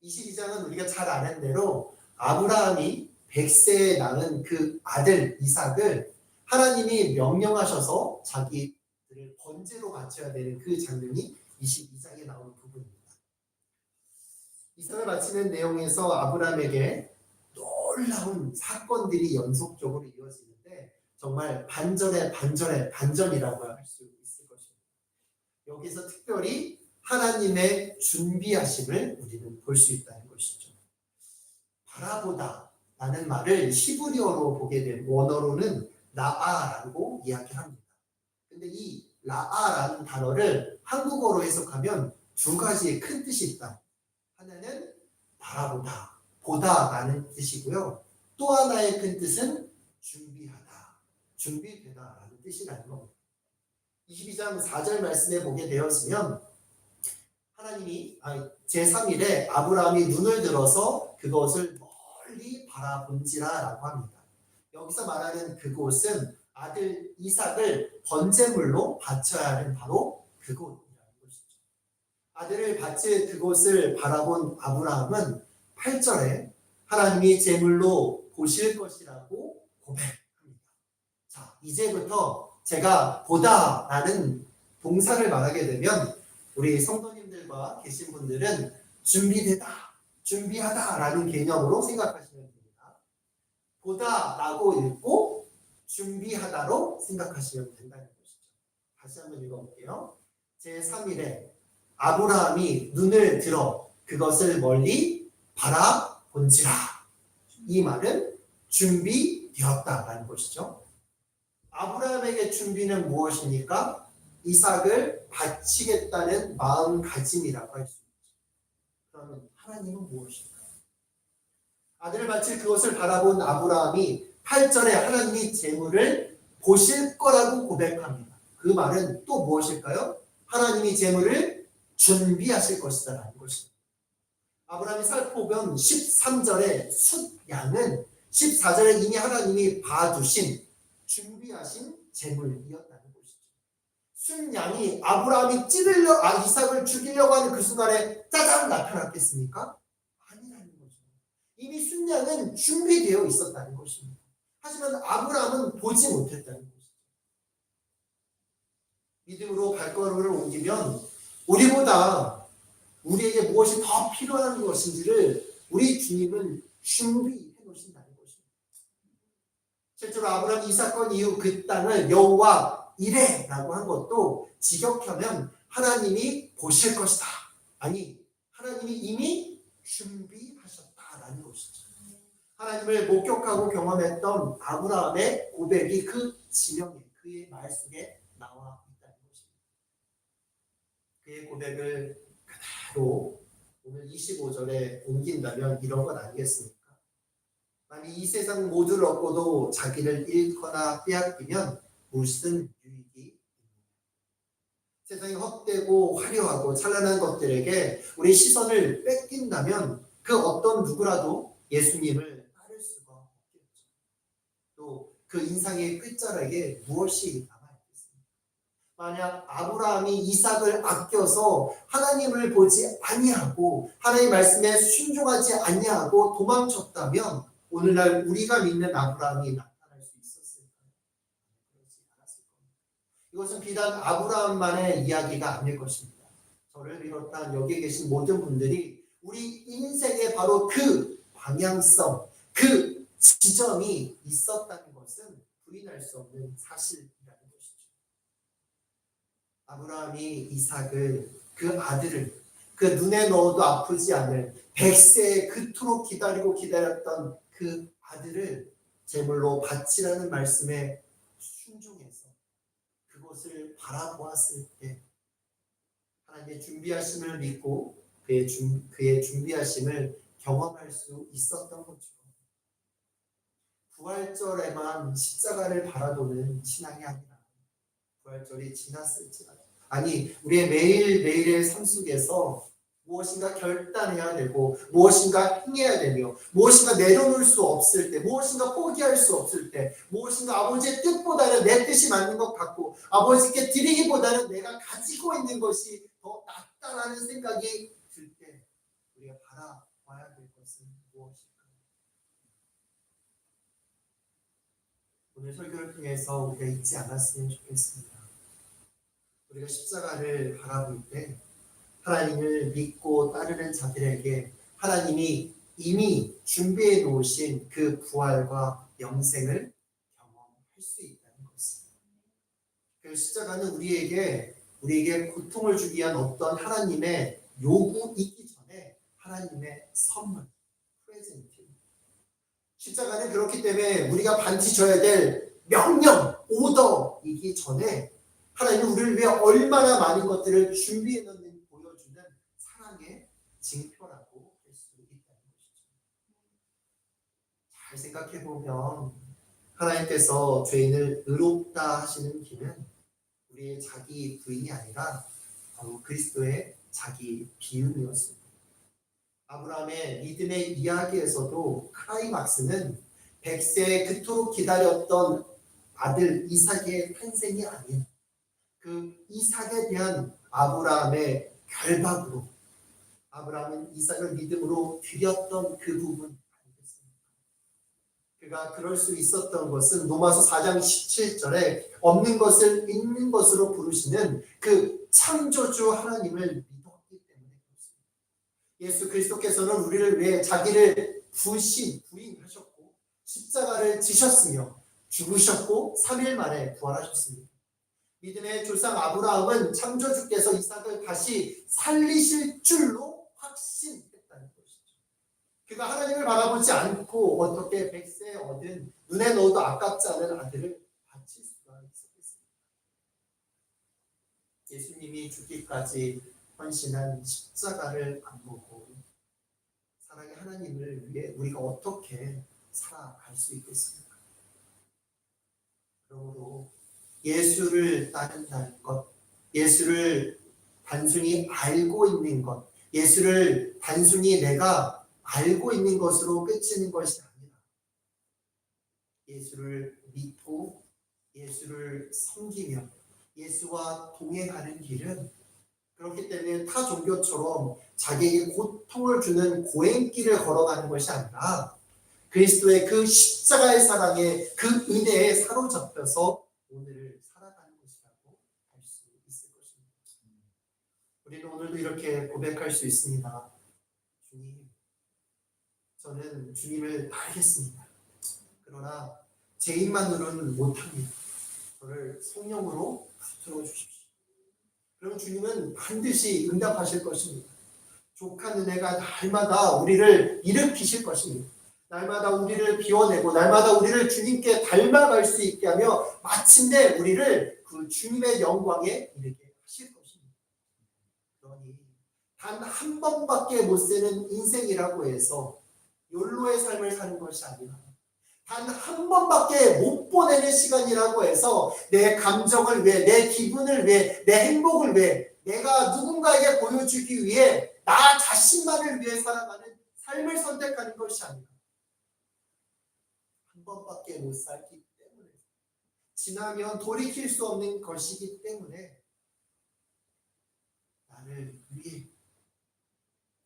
22장은 우리가 잘 아는 대로 아브라함이 100세에 낳은 그 아들 이삭을 하나님이 명령하셔서 자기들을 번제로 바쳐야 되는 그 장면이 22장에 나오는 부분입니다. 이삭을 바치는 내용에서 아브라함에게 놀라운 사건들이 연속적으로 이어지는데 정말 반전의 반전이라고 할 수 있을 것입니다. 여기서 특별히 하나님의 준비하심을 우리는 볼 수 있다는 것이죠. 바라보다 라는 말을 히브리어로 보게 된 원어로는 라아라고 이야기합니다. 근데 이 라아라는 단어를 한국어로 해석하면 두 가지의 큰 뜻이 있다. 하나는 바라보다, 보다라는 뜻이고요. 또 하나의 큰 뜻은 준비하다, 준비되다라는 뜻이라는 겁니다. 22장 4절 말씀에 보게 되었으면 하나님이 제3일에 아브라함이 눈을 들어서 그것을 멀리 바라본지라라고 합니다. 여기서 말하는 그곳은 아들 이삭을 번제물로 바쳐야 하는 바로 그곳이라는 것이죠. 아들을 바칠 그곳을 바라본 아브라함은 8절에 하나님이 제물로 보실 것이라고 고백합니다. 자, 이제부터 제가 보다라는 동사를 말하게 되면 우리 성도님들과 계신 분들은 준비되다, 준비하다라는 개념으로 생각하시면 됩니다. 보다라고 읽고 준비하다로 생각하시면 된다는 것이죠. 다시 한번 읽어볼게요. 제3일에 아브라함이 눈을 들어 그것을 멀리 바라본지라. 이 말은 준비되었다라는 것이죠. 아브라함에게 준비는 무엇입니까? 이삭을 바치겠다는 마음가짐이라고 할 수 있죠. 그러면 하나님은 무엇일까요? 아들을 바칠 그것을 바라본 아브라함이 8절에 하나님이 제물을 보실 거라고 고백합니다. 그 말은 또 무엇일까요? 하나님이 제물을 준비하실 것이다 라는 것입니다. 아브라함이 살펴보면 13절에 숫양은 14절에 이미 하나님이 봐두신 준비하신 제물이었다는 것이죠. 숫양이 아브라함이 이삭을 죽이려고 하는 그 순간에 짜잔 나타났겠습니까? 아니라는 거죠. 이미 숫양은 준비되어 있었다는 것입니다. 하지만 아브라함은 보지 못했다는 것이죠. 믿음으로 발걸음을 옮기면 우리보다 우리에게 무엇이 더 필요한 것인지를 우리 주님은 준비해 놓으신다는 것입니다. 실제로 아브라함이 이 사건 이후 그 땅을 여호와 이레라고 한 것도 직역하면 하나님이 보실 것이다. 아니, 하나님이 이미 준비하셨다라는 것이죠. 하나님을 목격하고 경험했던 아브라함의 고백이 그 지명에, 그의 말 속에 나와 있다는 것입니다. 그의 고백을 그대로 오늘 25절에 옮긴다면 이런 건 아니겠습니까? 만약 이 세상 모두를 얻고도 자기를 잃거나 빼앗기면 무슨 유익이 있느냐? 세상이 헛되고 화려하고 찬란한 것들에게 우리 시선을 뺏긴다면 그 어떤 누구라도 예수님을 따를 수가 없겠죠. 또 그 인상의 끝자락에 무엇이 남아있겠습니까? 만약 아브라함이 이삭을 아껴서 하나님을 보지 아니하고 하나님의 말씀에 순종하지 아니하고 도망쳤다면 오늘날 우리가 믿는 아브라함이 나타날 수 있었을까요? 그렇지 않았을 겁니다. 이것은 비단 아브라함만의 이야기가 아닐 것입니다. 저를 비롯한 여기 계신 모든 분들이 우리 인생의 바로 그 방향성, 그 지점이 있었다는 것은 부인할 수 없는 사실이라는 것이죠. 아브라함이 이삭을, 그 아들을, 그 눈에 넣어도 아프지 않을 100세에 그토록 기다렸던 그 아들을 제물로 바치라는 말씀에 순종해서 그것을 바라보았을 때 하나님의 준비하심을 믿고 그의 준비하심을 경험할 수 있었던 거죠. 부활절에만 십자가를 바라보는 신앙이 아니라 부활절이 지났을지라도, 아니 우리의 매일매일의 삶 속에서 무엇인가 결단해야 되고 무엇인가 행해야 되며 무엇인가 내려놓을 수 없을 때, 무엇인가 포기할 수 없을 때, 무엇인가 아버지의 뜻보다는 내 뜻이 맞는 것 같고 아버지께 드리기보다는 내가 가지고 있는 것이 더 낫다라는 생각이 들 때 우리가 바라봐야 될 것은 무엇일까? 오늘 설교를 통해서 우리가 잊지 않았으면 좋겠습니다. 우리가 십자가를 바라볼 때 하나님을 믿고 따르는 자들에게 하나님이 이미 준비해 놓으신 그 부활과 영생을 경험할 수 있다는 것입니다. 그 십자가는 우리에게 고통을 주기 위한 어떤 하나님의 요구이기 전에 하나님의 선물, 프레젠트. 십자가는 그렇기 때문에 우리가 반드시 져야 될 명령, 오더이기 전에 하나님은 우리를 위해 얼마나 많은 것들을 준비해 놓는 보여주는 사랑의 징표라고 할 수 있다는 것이죠. 잘 생각해 보면 하나님께서 죄인을 의롭다 하시는 길은 우리의 자기 부인이 아니라 바로 그리스도의 자기 비움이었습니다. 아브라함의 믿음의 이야기에서도 클라이막스는 100세에 그토록 기다렸던 아들 이삭의 탄생이 아닌 그 이삭에 대한 아브라함의 결박으로, 아브라함은 이삭을 믿음으로 드렸던 그 부분 아니겠습니까? 그가 그럴 수 있었던 것은 로마서 4장 17절에 없는 것을 있는 것으로 부르시는 그 창조주 하나님을 믿었기 때문에 그렇습니다. 예수 그리스도께서는 우리를 위해 자기를 부인하셨고 십자가를 지셨으며 죽으셨고 3일 만에 부활하셨습니다. 믿음의 조상 아브라함은 창조주께서 이삭을 다시 살리실 줄로 확신했다는 것이죠. 그가 하나님을 바라보지 않고 어떻게 100세 얻은 눈에 넣어도 아깝지 않은 아들을 바칠 수가 있었겠습니까? 예수님이 죽기까지 헌신한 십자가를 안 보고 사랑의 하나님을 위해 우리가 어떻게 살아갈 수 있겠습니까? 그러므로 예수를 따른다는 것, 예수를 단순히 알고 있는 것, 예수를 단순히 내가 알고 있는 것으로 끝이는 것이 아니라 예수를 믿고 예수를 섬기며 예수와 동행하는 길은, 그렇기 때문에 타 종교처럼 자기에게 고통을 주는 고행길을 걸어가는 것이 아니라 그리스도의 그 십자가의 사랑에, 그 은혜에 사로잡혀서 오늘을 살아가는 것이라고 할 수 있을 것입니다. 우리는 오늘도 이렇게 고백할 수 있습니다. 주님, 저는 주님을 알겠습니다. 그러나 제 입만으로는 못합니다. 저를 성령으로 붙들어 주십시오. 그럼 주님은 반드시 응답하실 것입니다. 족한 은혜가 날마다 우리를 일으키실 것입니다. 날마다 우리를 비워내고 날마다 우리를 주님께 닮아갈 수 있게 하며 마침내 우리를 그 주님의 영광에 이르게 하실 것입니다. 그러니 단 한 번밖에 못 사는 인생이라고 해서 욜로의 삶을 사는 것이 아니라 단 한 번밖에 못 보내는 시간이라고 해서 내 감정을 위해, 내 기분을 위해, 내 행복을 위해, 내가 누군가에게 보여주기 위해 나 자신만을 위해 살아가는 삶을 선택하는 것이 아니라 한 번밖에 못 살기 때문에, 지나면 돌이킬 수 없는 것이기 때문에 나를 위해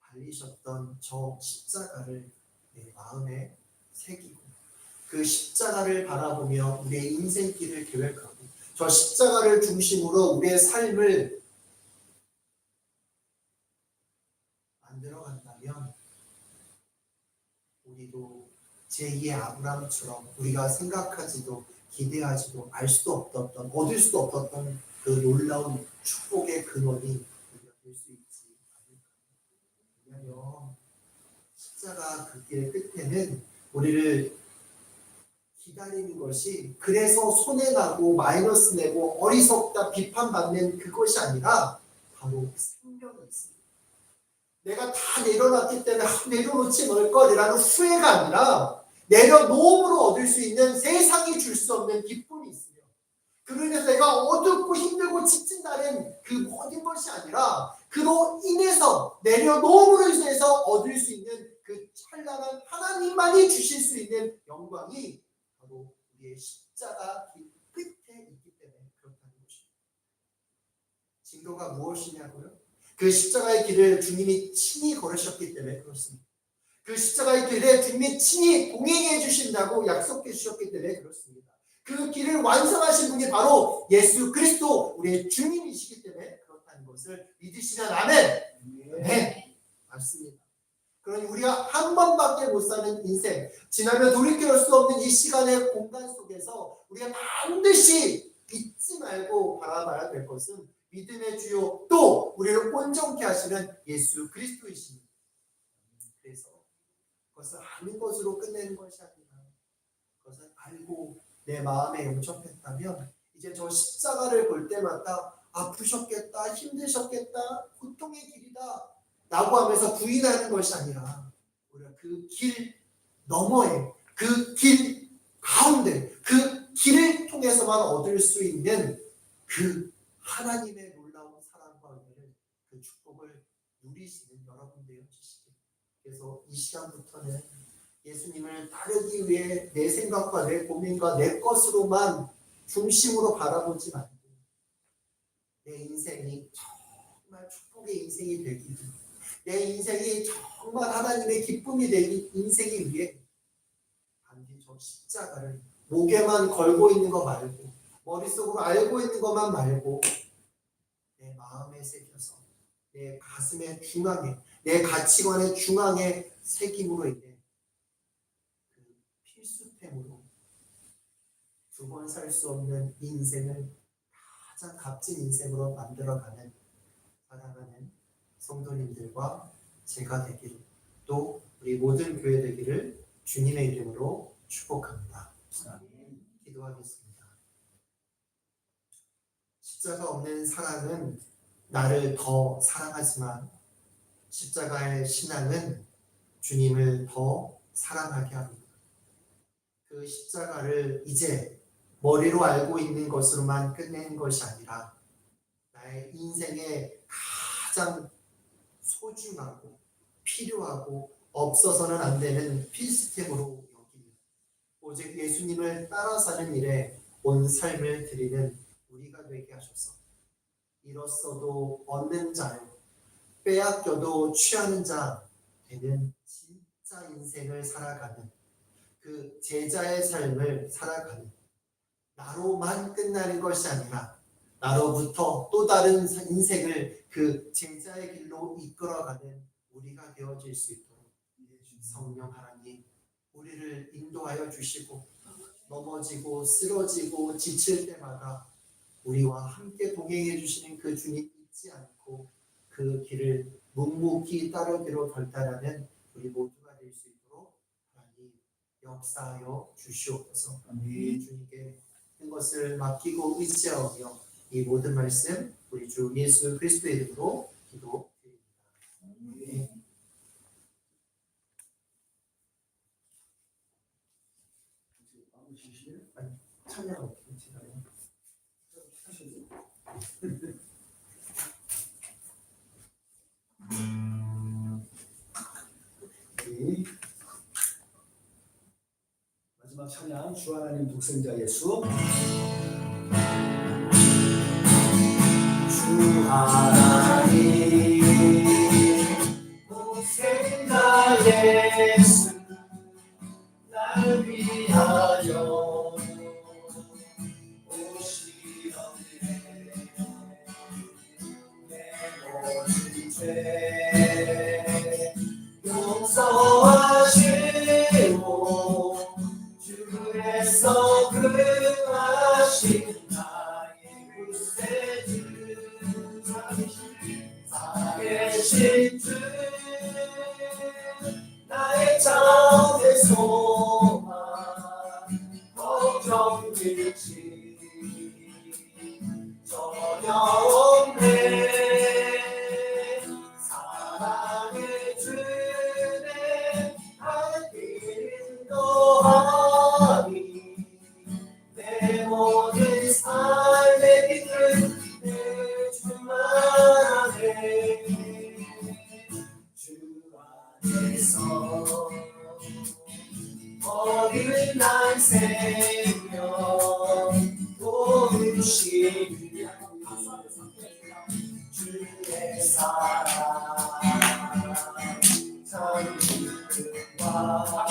달리셨던 저 십자가를 내 마음에 새기고 그 십자가를 바라보며 우리의 인생길을 계획하고 저 십자가를 중심으로 우리의 삶을 만들어간다면 우리도 제2의 아브라함처럼 우리가 생각하지도 기대하지도 알 수도 없었던, 얻을 수도 없었던 그 놀라운 축복의 근원이 우리가 될 수 있지 않을까. 왜냐하면 십자가 그 길 끝에는 우리를 기다리는 것이 그래서 손해나고 마이너스 내고 어리석다 비판받는 그것이 아니라 바로 생명이 있습니다. 내가 다 내려놨기 때문에 내려놓지 말 거리라는 후회가 아니라 내려놓음으로 얻을 수 있는 세상이 줄 수 없는 기쁨이 있으며, 그로 인해서 내가 어둡고 힘들고 지친 날엔 그 모든 것이 아니라 그로 인해서 내려놓음으로 인해서 얻을 수 있는 그 찬란한 하나님만이 주실 수 있는 영광이 바로 우리의 십자가 길 끝에 있기 때문에 그렇다는 것입니다. 진도가 무엇이냐고요? 그 십자가의 길을 주님이 친히 걸으셨기 때문에 그렇습니다. 그 십자가의 길에 주님이 친히 동행해 주신다고 약속해 주셨기 때문에 그렇습니다. 그 길을 완성하신 분이 바로 예수 그리스도 우리의 주님이시기 때문에 그렇다는 것을 믿으시면 아멘. 네, 맞습니다. 그러니 우리가 한 번밖에 못 사는 인생, 지나면 돌이킬 수 없는 이 시간의 공간 속에서 우리가 반드시 잊지 말고 바라봐야 될 것은 믿음의 주요 또 우리를 온전케 하시는 예수 그리스도이십니다. 그래서 그것을 아는 것으로 끝내는 것이 아니라 그것을 알고 내 마음에 영접했다면 이제 저 십자가를 볼 때마다 아프셨겠다, 힘드셨겠다, 고통의 길이다 라고 하면서 부인하는 것이 아니라 우리가 그 길 너머에, 그 길 가운데, 그 길을 통해서만 얻을 수 있는 그 하나님의 놀라운 사랑과 은혜를, 그 축복을 누리시는 여러분 되어 주시길. 그래서 이 시간부터는 예수님을 따르기 위해 내 생각과 내 고민과 내 것으로만 중심으로 바라보지 말고 내 인생이 정말 축복의 인생이 되기를, 내 인생이 정말 하나님의 기쁨이 되기 인생이 위해 반드시 저 십자가를 목에만 걸고 있는 거 말고, 머릿속으로 알고 있는 것만 말고 내 마음에 새겨서 내 가슴의 중앙에, 내 가치관의 중앙에 새김으로 인해 그 필수템으로 두 번 살 수 없는 인생을 가장 값진 인생으로 만들어가는 살아가는 성도님들과 제가 되기를, 또 우리 모든 교회 되기를 주님의 이름으로 축복합니다. 기도하겠습니다. 십자가 없는 사랑은 나를 더 사랑하지만 십자가의 신앙은 주님을 더 사랑하게 합니다. 그 십자가를 이제 머리로 알고 있는 것으로만 끝내는 것이 아니라 나의 인생의 가장 소중하고 필요하고 없어서는 안 되는 필수템으로 여기며 오직 예수님을 따라 사는 일에 온 삶을 드리는 우리가 되게 하셔서 잃었어도 얻는 자요, 빼앗겨도 취하는 자 되는 진짜 인생을 살아가는 그 제자의 삶을 살아가는, 나로만 끝나는 것이 아니라 나로부터 또 다른 인생을 그 제자의 길로 이끌어가는 우리가 되어질 수 있도록 성령 하나님 우리를 인도하여 주시고, 넘어지고 쓰러지고 지칠 때마다 우리와 함께 동행해 주시는 그 주님 잊지 않고 그 길을 묵묵히 따르기로 결단하는 우리 모두가 될 수 있도록 하나님 역사하여 주시옵소서. 주님께 큰 것을 맡기고 의지하며 이 모든 말씀 우리 주 예수 그리스도의 이름으로 기도드립니다. 찬양하고 계시나요? 마지막 찬양, 주 하나님 독생자 예수. 주 하나님 독생자 예수 날 위하여 오시었네. 내 모든 죄 용서하시고 주에서 그 나의 구세주 살아계신 주 나의 잠의 소망 걱정 일지 전혀 없네 사랑의 주내 날 인도하니 내 모든 삶의 빛을 내 주만 안에 주 안에서 어긋난 생명 도우시며 주의 사랑 참 기쁨과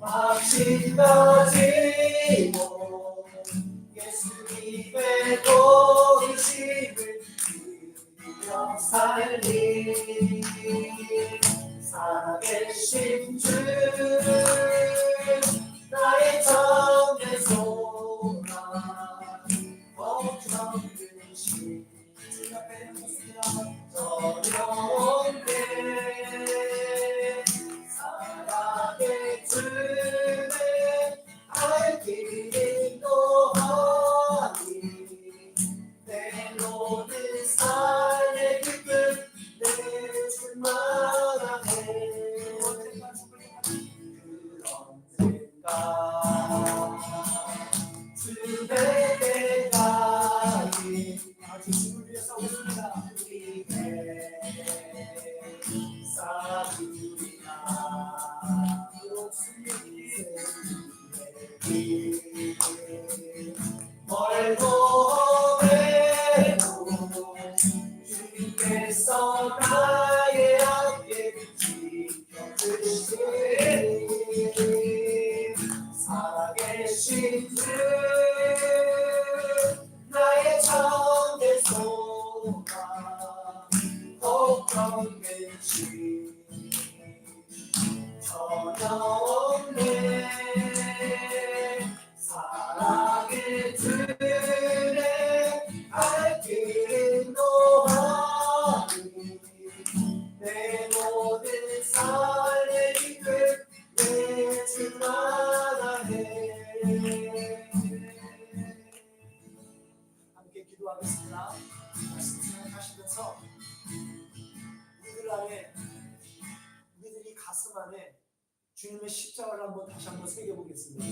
확신 가지고 예수님의 도우심을 믿으며 살리 살아계신 주 나의 참된 소망 걱정 근심 주 앞에 어려운데 사랑의 주내 알 길 인도하니 내 모든 삶의 기쁨 내 주만 안에 그 언젠가 주의 때까지 아주 주를 위해 싸우겠습니다. 우리의 싸우리라 멀고 오래도 주님께서 나의 앞에 지켜주시니 살아계신 주 나의 참된 소망 걱정 근심 전혀 없네 사랑의 주내 알 길 인도하니 내 모든 삶의 이끌 내 주만 안에 함께 기도하겠습니다. 말씀 생각하시면서 우리들 안에 우리들이 가슴 안에 주님의 십자가를 다시 한번 새겨보겠습니다.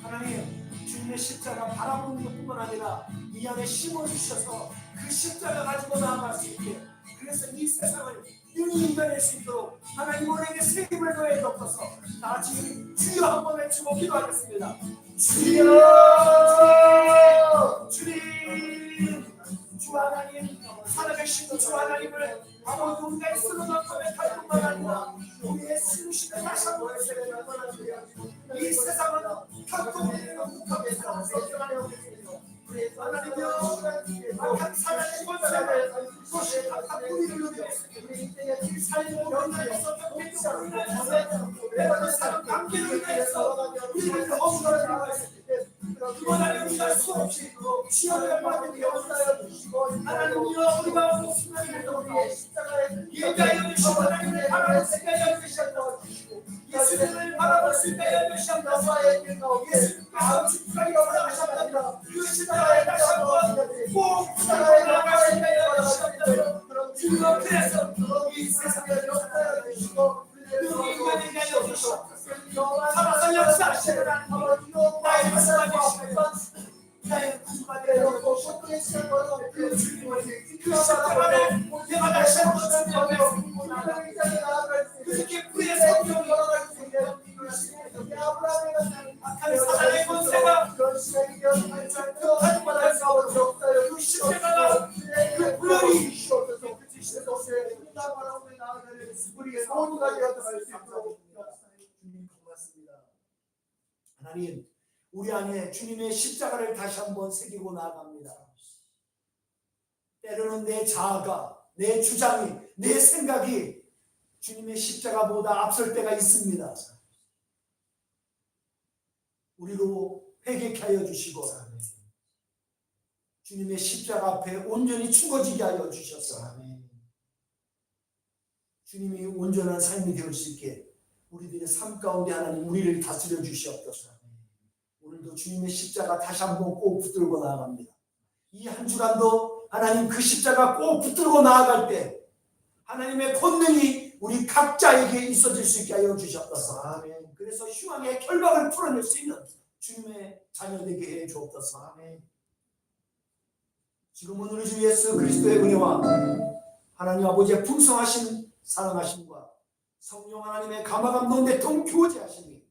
하나님, 주님의 십자가 바라보는 것뿐만 아니라 이 안에 심어주셔서 그 십자가 가지고 나아갈 수 있게, 그래서 이 세상을 능히 이겨낼 수 있도록 하나님 우리에게 새 힘을 더해 주옵소서. 다 같이 주여 한번 외치고 기도하겠습니다. 주여, 주님, 주 하나님, 살아계신 주 하나님을 아버지 우리가 있으면 고백할 뿐만 아니라 우리의 숨쉬는 다시 한번 세례를 이 세상은 결코 우리를 못하겠어. 하나님여, 악한 사랑의 권세를 소신 악한 뿌리를 누리었으니 이 삶을 변화해서 병력을 인하여서 내가 사람 관계를 인하여서 우리를 허물을 인하였으니 그만하여 우리가 수없이 시험을 받게 되었나요. 하나님여, 우리가 목숨을 내놓고 예자여 주시고 하나님을 바라볼 수 있게 하여 주시옵소서. 예수님을 바라볼 수 있게 하여 주시옵소서. 예수님께서 주까지 올라가셨다면 그 십자가에 다시 한번 꼭 붙잡고 나아갈 수 있게 하여 주시옵소서. 주여, 그래서 이 세상에 역사하여 주시고 능히 이겨내게 하여 주시옵소서. 살아서 역사하시는 하나님, 나의 말씀하시는 나의 구주가 그 주님을 그 십자가를 내가 다시 한번 준비하며 그렇게 그의 성령이 악한 사단의 권세가 그 십자가가 그 불이 우리의 모두가 되어갈 수 있도록 주님 고맙습니다. 하나님, 우리 안에 주님의 십자가를 다시 한번 새기고 나아갑니다. 때로는 내 자아가, 내 주장이, 내 생각이 주님의 십자가보다 앞설 때가 있습니다. 우리로 회개케 하여 주시고 아멘. 주님의 십자가 앞에 온전히 죽어지게 하여 주셔서 아멘. 주님이 온전한 삶이 되올 수 있게 우리들의 삶 가운데 하나님 우리를 다스려 주시옵소서. 오늘도 주님의 십자가 다시 한번 꼭 붙들고 나아갑니다. 이 한 주간도 하나님 그 십자가 꼭 붙들고 나아갈 때 하나님의 권능이 우리 각자에게 있어질 수 있게 하여 주셨소서. 아멘. 그래서 흉악의 결박을 풀어낼 수 있는 주님의 자녀되게 해 주옵소서. 아멘. 지금은 우리 주 예수 그리스도의 은혜와 하나님 아버지의 풍성하신 사랑하심과 성령 하나님의 감화감동 내통 교제하심이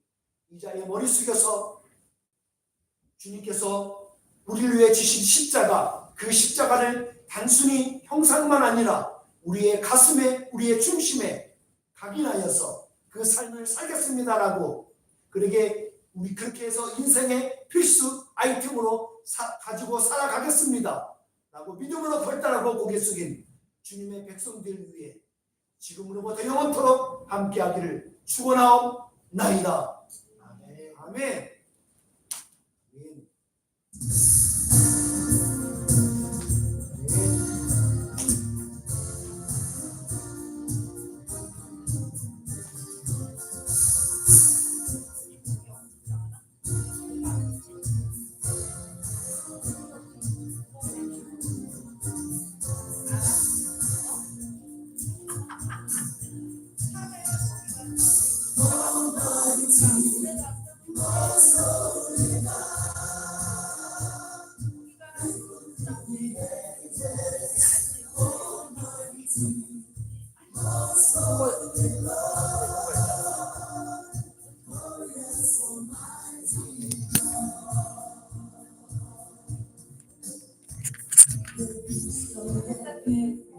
이 자리에 머리 숙여서 주님께서 우리를 위해 주신 십자가, 그 십자가를 단순히 형상만 아니라 우리의 가슴에, 우리의 중심에 각인하여서 그 삶을 살겠습니다라고 우리 그렇게 해서 인생의 필수 아이템으로 가지고 살아가겠습니다 라고 믿음으로 결단하고 고개 숙인 주님의 백성들 위해 지금으로부터 영원토록 함께하기를 축원하옵나이다. 아멘. 아멘. 아멘. 네.